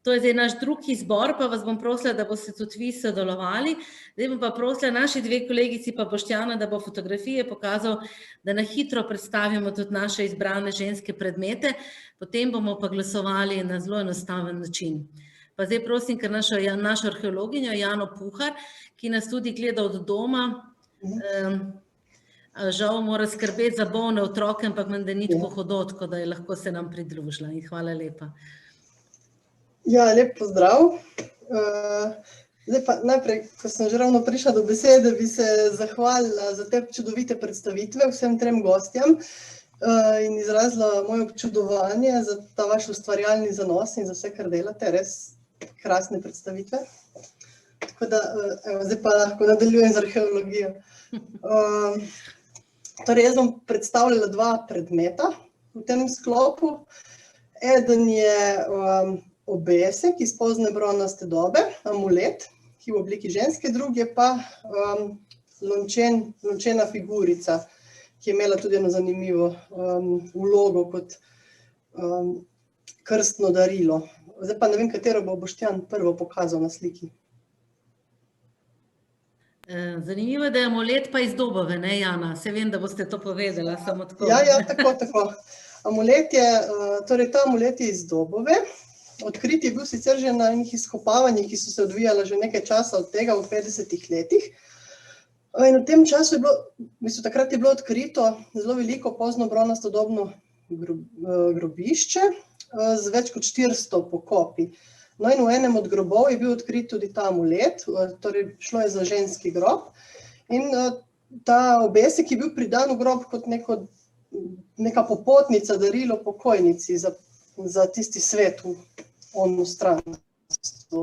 to je zdaj naš drugi izbor, pa vas bom prosila, da boste tudi vi sodelovali. Zdaj bom pa prosila naši dve kolegici, pa Boštjana, da bo fotografije pokazal, da na hitro predstavimo tudi naše izbrane ženske predmete, potem bomo pa glasovali na zelo enostaven način. Pa zdaj prosim, ker našo arheologinjo Jano Puhar, ki nas tudi gleda od doma, žal mora skrbeti za bolne otroke, ampak menda ni tako hudo, tako da je lahko se nam pridružila. In hvala lepa. Ja, lep pozdrav. Zdaj pa najprej, ko sem že ravno prišla do besede, bi se zahvalila za te čudovite predstavitve vsem trem gostjam in izrazila moje občudovanje za ta vaš ustvarjalni zanos in za vse, kar delate, res krasne predstavitve. Tako da, zdaj pa lahko nadaljujem z arheologijo. Torej, jaz bom predstavljala dva predmeta v tem sklopu. Eden je obesek iz pozne bronaste dobe, amulet, ki v obliki ženske, drugi je pa lončena figurica, ki je imela tudi eno zanimivo vlogo kot krstno darilo. Zdaj pa ne vem, katero bo Boštjan prvo pokazal na sliki. Zanimivo je, da je amulet pa iz Dobove, ne, Jana? Se vem, da boste to povedala, samo tako. Ja, tako. Amulet je, torej ta amulet je iz Dobove. Odkrit je bil sicer že na enih izkopavanjih, ki so se odvijala že nekaj časa od tega, v 50-ih letih. In v tem času je bilo, takrat je bilo odkrito zelo veliko pozno bronastodobno grobišče z več kot 400 pokopi. No in v enem od grobov je bil odkrit tudi ta amulet, torej šlo je za ženski grob. In ta obesek je bil pridan v grob kot neka popotnica, darilo pokojnici za tisti svet v onstranstvu.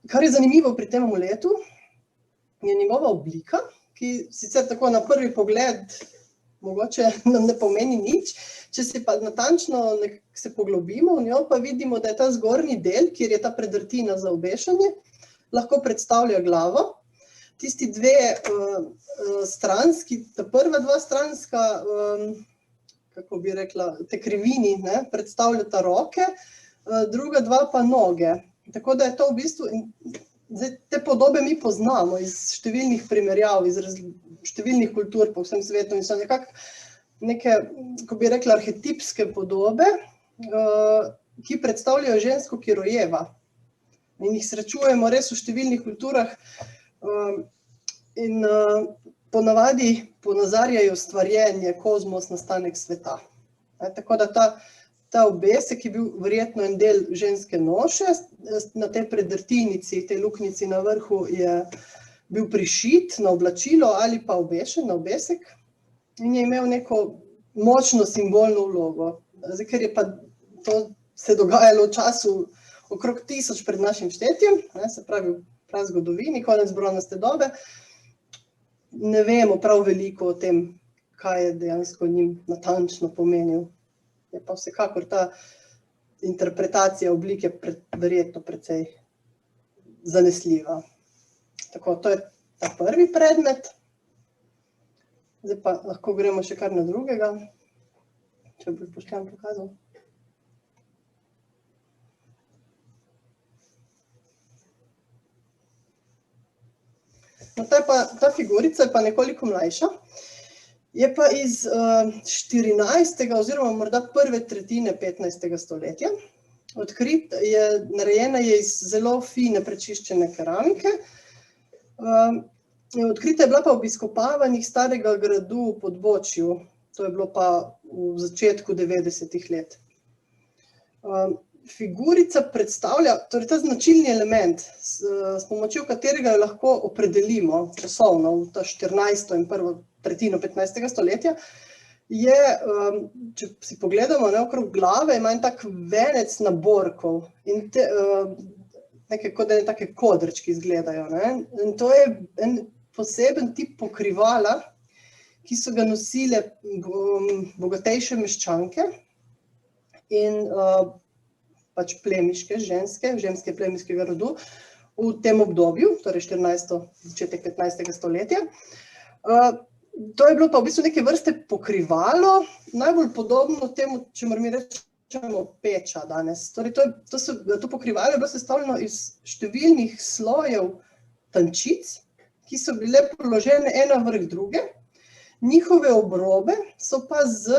Kar je zanimivo pri tem amuletu, je njegova oblika, ki sicer tako na prvi pogled mogoče nam ne pomeni nič, če se pa natančno se poglobimo v njo, pa vidimo, da je ta zgornji del, kjer je ta predrtina za obešanje, lahko predstavlja glavo. Tisti dve stranski, ta prva dva stranska, kako bi rekla, te krivini, predstavljata roke, druga dva pa noge. Tako da je to v bistvu Zdaj, te podobe mi poznamo iz številnih primerjav, iz številnih kultur po vsem svetu in so nekako neke, ko bi rekla, arhetipske podobe, ki predstavljajo žensko, ki rojeva. In jih srečujemo res v številnih kulturah in ponavadi ponazarjajo stvarjenje, kozmos, nastanek sveta. Tako da ta obesek je bil verjetno en del ženske noše, na tej predrtinici, tej luknjici na vrhu je bil prišit na oblačilo ali pa obešen na obesek in je imel neko močno simbolno vlogo. Zdaj, ker je pa to se dogajalo v času okrog 1000 pred našim štetjem, se pravi v prazgodovini, konec bronaste dobe, ne vemo prav veliko o tem, kaj je dejansko njim natančno pomenil. Je pa vsekakor ta interpretacija oblike verjetno precej zanesljiva. Tako, to je ta prvi predmet. Zdaj pa lahko gremo še kar na drugega, če bi Boštjan pokazal. No, ta figurica je pa nekoliko mlajša. Je pa iz 14. oziroma morda prve tretjine 15. stoletja. Narejena je iz zelo fine prečiščene keramike. Odkrita je bila pa v izkopavanjih starega gradu v Podbočju. To je bilo pa v začetku 90-ih let. Figurica predstavlja, torej ta značilni element, s pomočjo katerega jo lahko opredelimo časovno v ta 14. in prvo tretjino 15. stoletja, je, če si pogledamo okrog glave, ima en tak venec naborkov in kot take kodrčki izgledajo. In to je en poseben tip pokrivala, ki so ga nosile bogatejše meščanke in pač plemiške ženske plemiškega rodu v tem obdobju, torej 14. začetek 15. stoletja. To je bilo pa v bistvu neke vrste pokrivalo, najbolj podobno temu, čemur mi rečemo peča danes. Torej, to pokrivalo je bilo sestavljeno iz številnih slojev tančic, ki so bile položene ena vrh druge. Njihove obrobe so pa z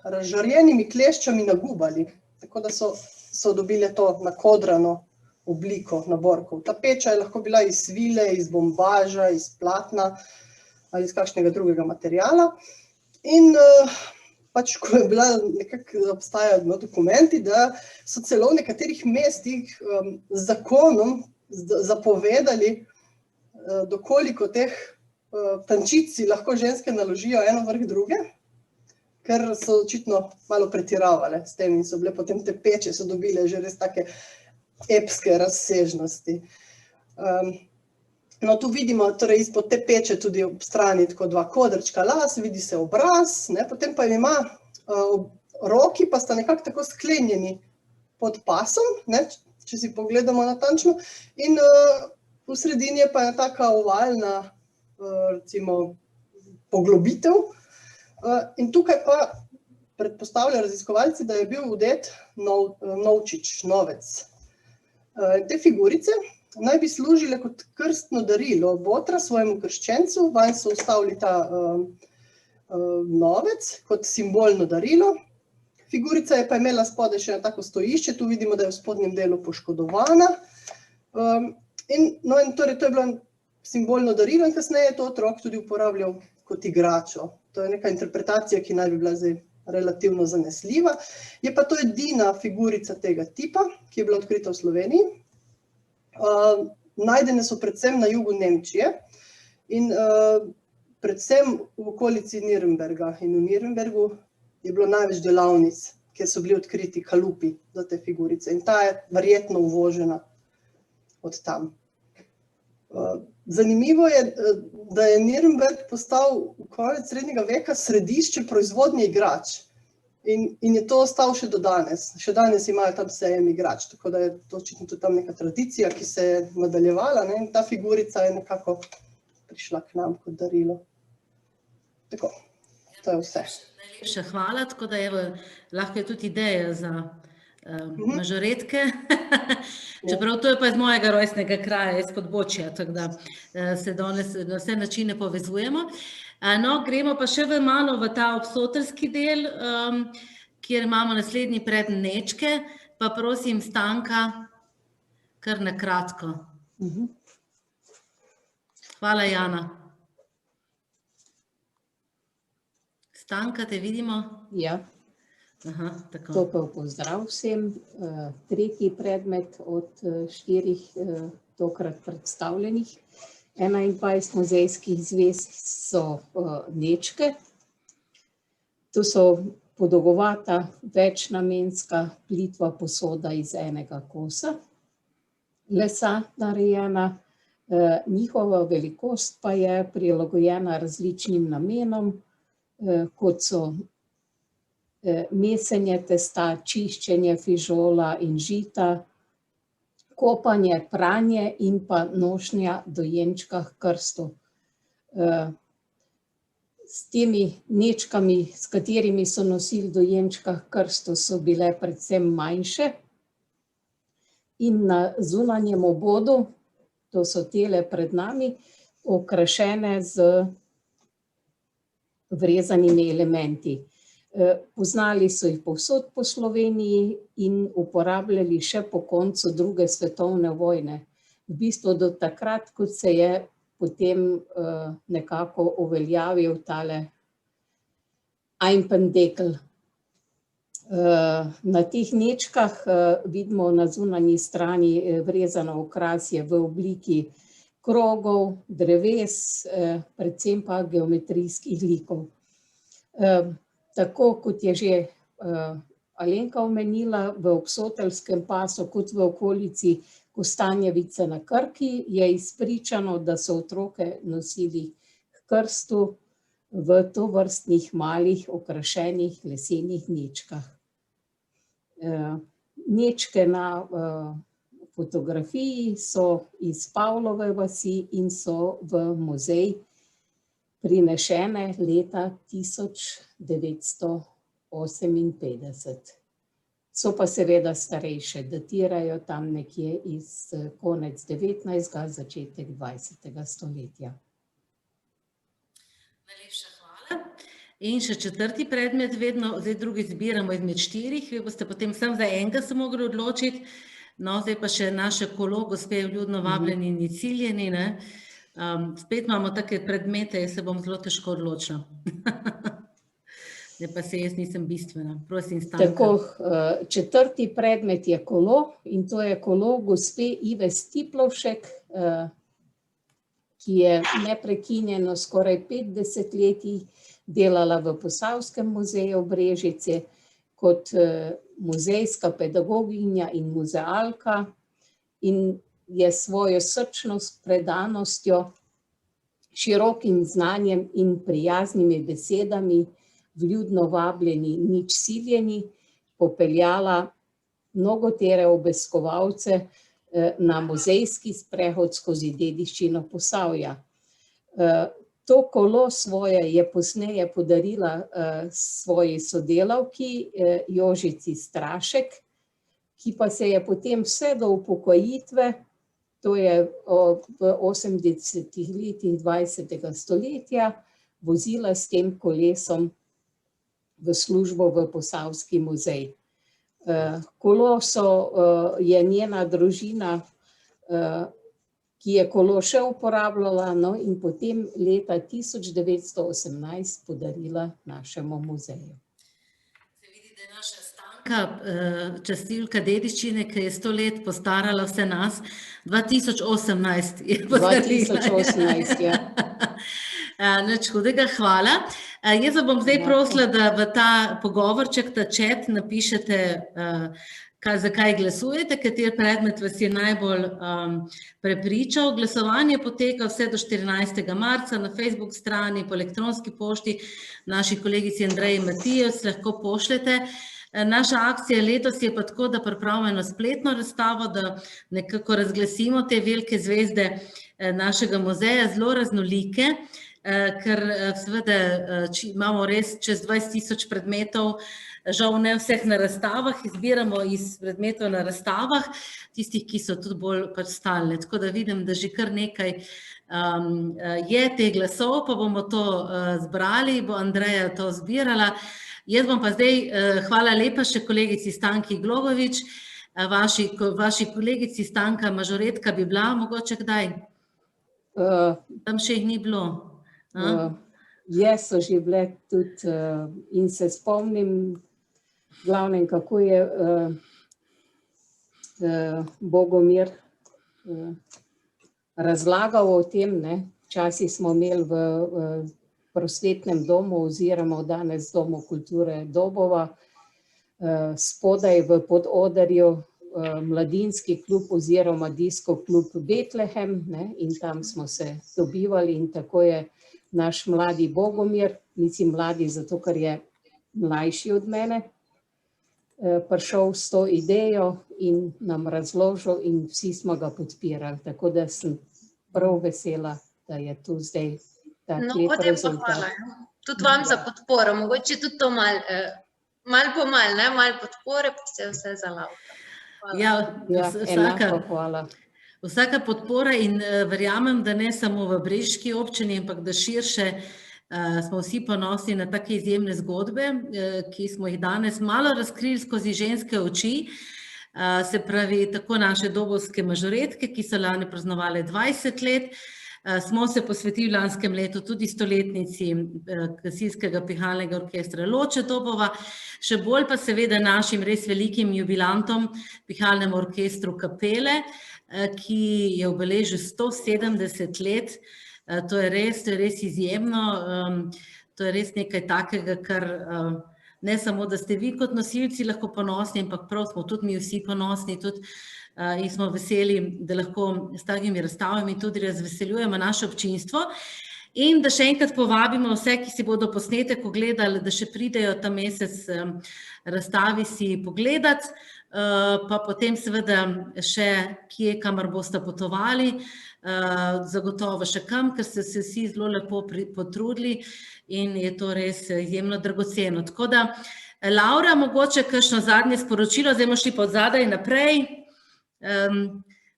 razžarjenimi kleščami nagubali, tako da so dobile to nakodrano obliko naborkov. Ta peča je lahko bila iz svile, iz bombaža, iz platna ali iz kakšnega drugega materijala. In pač, ko je bila nekako obstajajo dokumenti, da so celo v nekaterih mestih z zakonom zapovedali, dokoliko teh tančic si lahko ženske naložijo eno vrh druge, ker so očitno malo pretiravale s tem in so bile potem te peče, so dobile že res take epske razsežnosti. No, tu vidimo, torej izpod te peče tudi ob strani tako dva kodrčka las, vidi se obraz, potem pa ima roki, pa sta nekako tako sklenjeni pod pasom, če si pogledamo natančno, in v sredini je pa taka ovalna, recimo, poglobitev. In tukaj pa predpostavljajo raziskovalci, da je bil vdet novčič, novec. Te figurice naj bi služile kot krstno darilo botra svojemu krščencu, vanj so vstavili ta novec kot simbolno darilo. Figurica je pa imela spodaj še tako stojišče, tu vidimo, da je v spodnjem delu poškodovana. In torej to je bilo simbolno darilo in kasneje je to otrok tudi uporabljal kot igračo. To je neka interpretacija, ki naj bi bila zdaj relativno zanesljiva. Je pa to edina figurica tega tipa, ki je bila odkrita v Sloveniji. Najdene so predvsem na jugu Nemčije in predvsem v okolici Nürnberga. In v Nürnbergu je bilo največ delavnic, kjer so bili odkriti kalupi za te figurice. In ta je verjetno uvožena od tam. Zanimivo je, da je Nürnberg postal v konec srednjega veka središče proizvodnje igrač. In je to ostal še do danes. Še danes imajo tam sejem igrač, tako da je to očitno tudi tam neka tradicija, ki se je nadaljevala. In ta figurica je nekako prišla k nam kot darilo. Tako, to je vse. Najlepša hvala, tako da lahko je tudi ideja mažoretke. Čeprav to je pa iz mojega rojstnega kraja, iz Podbočja, tako da se danes na vse načine povezujemo. No, gremo pa še malo v ta obsoteljski del, kjer imamo naslednji prednečke, pa prosim Stanka, kar na kratko. Hvala, Jana. Stanka, te vidimo? Ja, Aha, tako. topel pozdrav vsem. Tretji predmet od 4 tokrat predstavljenih. 21 muzejskih zvezd so nečke. To so podolgovata, večnamenska plitva posoda iz enega kosa lesa narejena. Njihova velikost pa je prilagojena različnim namenom, kot so mesenje testa, čiščenje fižola in žita, kopanje, pranje in pa nošnja dojenčka h krstu. S temi nečkami, s katerimi so nosili dojenčka h krstu, so bile predvsem manjše in na zunanjem obodu, to so tele pred nami, okrašene z vrezanimi elementi. Poznali so jih povsod po Sloveniji in uporabljali še po koncu druge svetovne vojne. V bistvu do takrat, ko se je potem nekako uveljavil tale Einpendekel. Na teh nečkah vidimo na zunanji strani vrezano okrasje v obliki krogov, dreves, predvsem pa geometrijskih likov. Tako kot je že Alenka omenila, v obsoteljskem pasu kot v okolici Kostanjevice na Krki je izpričano, da so otroke nosili k krstu v tovrstnih malih okrašenih lesenih nečkah. Nečke na fotografiji so iz Pavlove vasi in so v muzej prinešene leta 1958. So pa seveda starejše, datirajo tam nekje iz konec 19. začetek 20. stoletja. Najlepša hvala. In še četrti predmet, vedno, zdaj drugi zbiramo izmed 4, vi boste potem sam za enega se mogli odločiti, no zdaj pa še naše kolo, gospe vljudno vabljeni in ciljeni, ne. Spet imamo take predmete, jaz se bom zelo težko odločila. Ne, pa se jaz nisem bistvena. Prosim, Stanka. Tako, četrti predmet je kolo in to je kolo gospe Ive Stiplovšek, ki je neprekinjeno skoraj 50 letij delala v Posavskem muzeju v Brežici kot muzejska pedagoginja in muzealka in je svojo srčnost, predanostjo, širokim znanjem in prijaznimi besedami, vljudno vabljeni, nič siljeni, popeljala mnogotere obiskovalce na muzejski sprehod skozi dediščino Posavja. To kolo svoje je pozneje podarila svoji sodelavki Jožici Strašek, ki pa se je potem vse do upokojitve, to je v 80. letih 20. stoletja, vozila s tem kolesom v službo v Posavski muzej. Kolo je njena družina, ki je kolo še uporabljala, no in potem leta 1918 podarila našemu muzeju. Se vidi, da je naša Stanka, častilka dediščine, ki je 100 let postarala vse nas, 2018 je podarila. 2018, ja. Nič hudega, hvala. Jaz bom zdaj prosila, da v ta pogovorček, ta chat napišete, zakaj glasujete, kateri predmet vas je najbolj prepričal. Glasovanje poteka vse do 14. marca na Facebook strani, po elektronski pošti naši kolegici Andreji Matijevc lahko pošljete. Naša akcija letos je pa tako, da pripravimo eno spletno razstavo, da nekako razglasimo te velike zvezde našega muzeja, zelo raznolike, ker seveda imamo res čez 20 000 predmetov, žal ne vseh na razstavah, izbiramo iz predmetov na razstavah, tistih, ki so tudi bolj pač stalne. Tako da vidim, da že kar nekaj je teh glasov, pa bomo to zbrali, bo Andreja to zbirala. Jaz bom pa zdaj, hvala lepa še kolegici Stanki Glogovič, vaši kolegici Stanka Mažoretka bi bila mogoče kdaj? Tam še jih ni bilo. So že bile tudi in se spomnim, glavnem, kako je Bogomir razlagal o tem, ne. Včasih smo imeli v prosvetnem domu oziroma danes Domu kulture Dobova, spodaj v pododrju mladinski klub oziroma disko klub Betlehem, ne, in tam smo se dobivali in tako je naš mladi Bogomir, mislim mladi zato, ker je mlajši od mene, prišel s to idejo in nam razložil in vsi smo ga podpirali, tako da sem prav vesela, da je tu zdaj tak lep rezultat. Tudi vam za podporo, mogoče tudi to malo po malo, ne, malo podpore, pa se vse zalavlja. Enako hvala. Vsaka podpora in verjamem, da ne samo v Brežiški občini, ampak da širše smo vsi ponosni na take izjemne zgodbe, ki smo jih danes malo razkrili skozi ženske oči, se pravi tako naše dobovske mažoretke, ki so lani praznovale 20 let, smo se posvetili v lanskem letu tudi stoletnici Gasilskega pihalnega orkestra Loče Dobova, še bolj pa seveda našim res velikim jubilantom pihalnemu orkestru Kapele, ki je obeležil 170 let. To je res izjemno, to je res nekaj takega, kar ne samo, da ste vi kot nosilci lahko ponosni, ampak prav smo tudi mi vsi ponosni in smo veseli, da lahko s takimi razstavami tudi razveseljujemo naše občinstvo. In da še enkrat povabimo vse, ki si bodo posnetek ogledali, da še pridejo ta mesec razstavi si pogledati, pa potem seveda še kje, kamor boste potovali, zagotovo še kam, ker ste se vsi zelo lepo potrudili in je to res izjemno dragoceno. Tako da, Laura, mogoče kakšno zadnje sporočilo, zdaj bomo šli pa od zadaj naprej,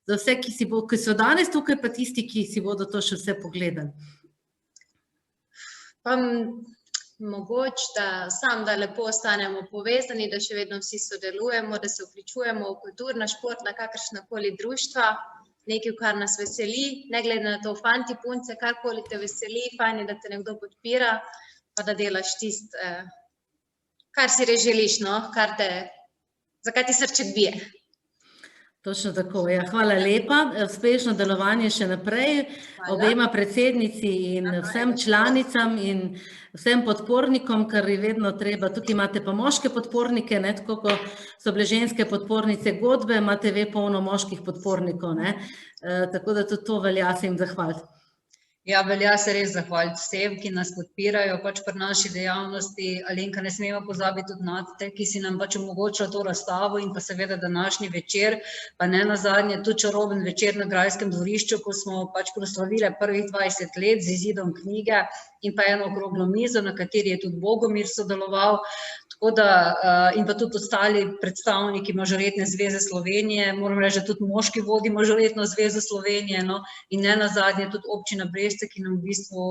za vse, ki so danes tukaj, pa tisti, ki si bodo to še vse pogledali. Pa mogoče, da lepo ostanemo povezani, da še vedno vsi sodelujemo, da se vključujemo v kulturna, športna, kakršnakoli društva, nekaj, kar nas veseli, ne glede na to, fanti, punce, karkoli te veseli, fajn je, da te nekdo podpira, pa da delaš tisto, kar si res želiš, no, zakaj ti srček bije. Točno tako, ja, hvala lepa, uspešno delovanje še naprej, obema predsednici in vsem članicam in vsem podpornikom, kar je vedno treba, tukaj imate pa moške podpornike, ne, tako kot so bile ženske podpornice godbe, imate ve polno moških podpornikov, ne, tako da tudi to velja se jim zahvaliti. Ja, velja se res zahvaliti vsem, ki nas podpirajo pač pri naši dejavnosti. Alenka, ne smemo pozabiti tudi na te, ki si nam pač omogočila to razstavo in pa seveda današnji večer, pa ne nazadnje tudi čaroben večer na Grajskem dvorišču, ko smo pač proslavile prvih 20 let z izidom knjige in pa eno okroglo mizo, na kateri je tudi Bogomir sodeloval. Tako da, in pa tudi ostali predstavniki Mažoretne zveze Slovenije, moram reči, da tudi moški vodi Mažoretno zvezo Slovenije, no, in ne nazadnje tudi občina Brežice, ki nam v bistvu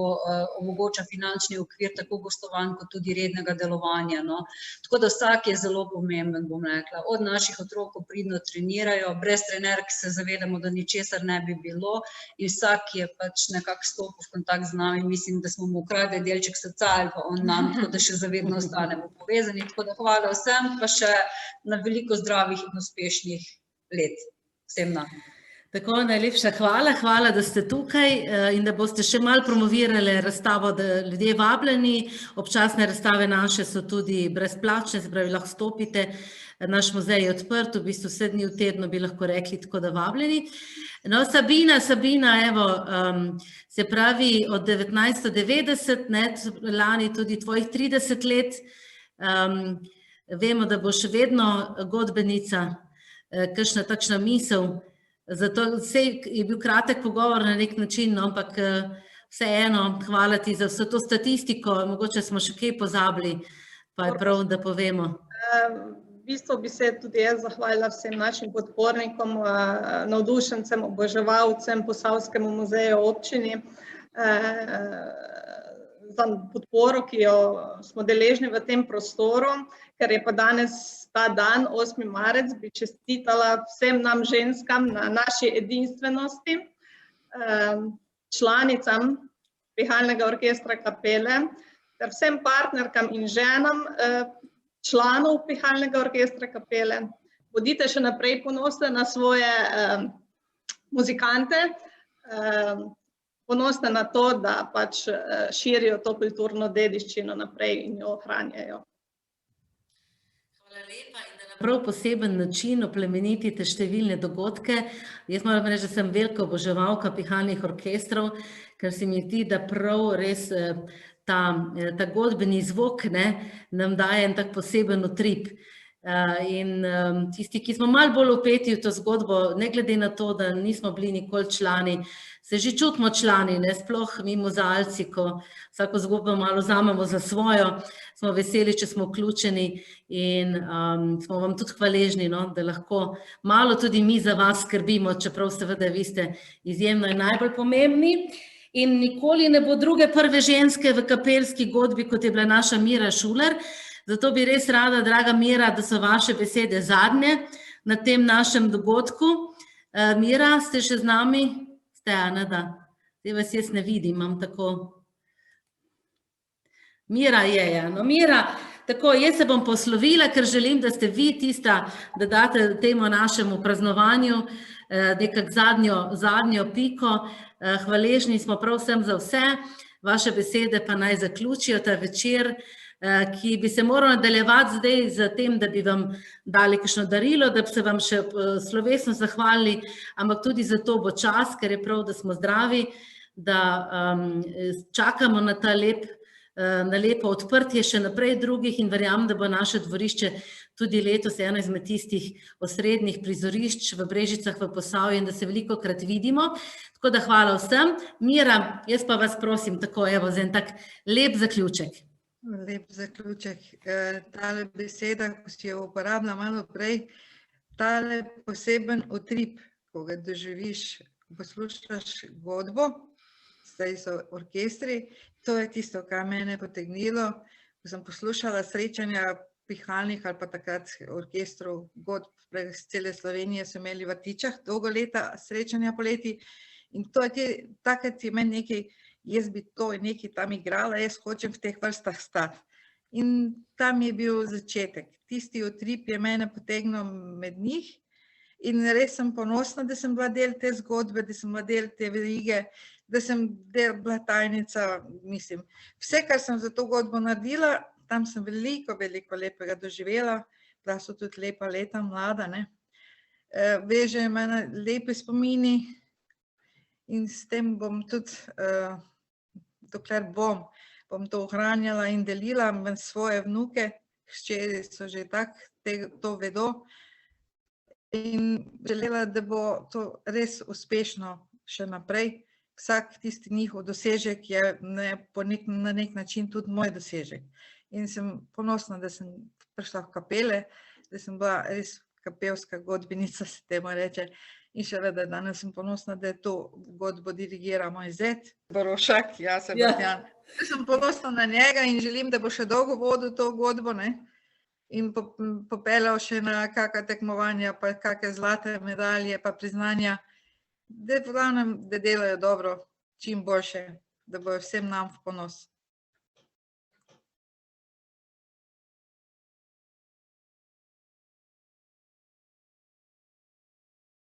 omogoča finančni okvir tako gostovanj kot tudi rednega delovanja, no. Tako da vsak je zelo pomemben, bom rekla, od naših otrok, ko pridno trenirajo, brez trenerk se zavedamo, da ničesar ne bi bilo in vsak je pač nekako stopil v kontakt z nami, mislim, da smo mu ukradli delček srca ali pa on nam, tako da še zavedno ostanemo povezani. Tako da hvala vsem, pa še na veliko zdravih in uspešnih let vsem nam. Tako, najlepša hvala, da ste tukaj in da boste še malo promovirali razstavo, da ljudje vabljeni. Občasne razstave naše so tudi brezplačne, se pravi, lahko stopite. Naš muzej je odprt, v bistvu 7 dni v tednu bi lahko rekli, tako da vabljeni. No, Sabina, evo, se pravi, od 1990, ne, lani tudi tvojih 30 let, vemo, da boš vedno godbenica, kakšna takšna misel, zato je bil kratek pogovor na nek način, no, ampak vseeno, hvala ti za vso to statistiko, mogoče smo še kaj pozabili, Pa je prav, da povemo. V bistvu bi se tudi jaz zahvalila vsem našim podpornikom, navdušencem, oboževalcem, Posavskemu muzeju, občini za podporo, ki jo smo deležni v tem prostoru, ker je pa danes ta dan, 8. marec, bi čestitala vsem nam ženskam na naši edinstvenosti, članicam Pihalnega orkestra Kapele, ter vsem partnerkam in ženam članov Pihalnega orkestra Kapele. Bodite še naprej ponosne na svoje muzikante, ponosne na to, da pač širijo to kulturno dediščino naprej in jo ohranjajo. Hvala lepa in da na prav poseben način oplemenitite številne dogodke. Jaz moram reči, da sem velika oboževalka pihalnih orkestrov, ker se mi zdi, da prav res ta godbeni zvok nam daje en tak poseben utrip. In tisti, ki smo malo bolj vpeti v to zgodbo, ne glede na to, da nismo bili nikoli člani, se že čutimo člani, sploh mi muzealci, ko vsako zgodbo malo vzamemo za svojo, smo veseli, če smo vključeni in smo vam tudi hvaležni, da lahko malo tudi mi za vas skrbimo, čeprav seveda vi ste izjemno in najbolj pomembni. In nikoli ne bo druge prve ženske v kapelski godbi, kot je bila naša Mira Šuler. Zato bi res rada, draga Mira, da so vaše besede zadnje na tem našem dogodku. Mira, ste še z nami? Ste, Anada? Zdaj vas jaz ne vidim, imam tako. Mira je. No, Mira, tako, jaz se bom poslovila, ker želim, da ste vi tista, da date temu našemu praznovanju nekako zadnjo piko. Hvaležni smo prav vsem za vse. Vaše besede pa naj zaključijo ta večer, ki bi se moral nadaljevati zdaj z tem, da bi vam dali kakšno darilo, da bi se vam še slovesno zahvalili, ampak tudi za to bo čas, ker je prav, da smo zdravi, da čakamo na ta lepo odprtje še naprej drugih in verjamem, da bo naše dvorišče tudi letos eno izmed tistih osrednjih prizorišč v Brežicah v Posavju in da se velikokrat vidimo. Tako da hvala vsem. Mira, jaz pa vas prosim tako, evo, za en tak lep zaključek. Lep zaključek. Tale beseda, ko si jo uporabila malo prej, tale poseben utrip, ko ga doživiš, poslušaš godbo, zdaj so orkestri, to je tisto, kar mene potegnilo, ko sem poslušala srečanja pihalnih ali pa takrat orkestrov godb iz cele Slovenije, so imeli v Vrtičah dolgo leta srečanja poleti in to je takrat je meni nekaj, jaz bi to nekaj tam igrala, jaz hočem v teh vrstah stati. In tam je bil začetek. Tisti utrip je mene potegnil med njih in res sem ponosna, da sem bila del te zgodbe, da sem bila del te verige, da sem bila tajnica, mislim. Vse, kar sem za to godbo naredila, tam sem veliko lepega doživela, bila so tudi lepa leta, mlada, vežejo me na lepe spomini in s tem bom tudi, dokler bom to ohranjala in delila med svoje vnuke, hčeri so že to vedo in želela, da bo to res uspešno še naprej. Vsak tisti njihov dosežek je na nek način tudi moj dosežek. In sem ponosna, da sem prišla v kapele, da sem bila res kapelska godbenica, se temu reče. In še da danes sem ponosna, da je to godbo dirigira moj zet, Barošak, Sebastian. Sem ponosna na njega in želim, da bo še dolgo vodil to godbo in popeljal še na kakšna tekmovanja, pa kakšne zlate medalje, pa priznanja, da delajo dobro, čim boljše, da bo vsem nam v ponos.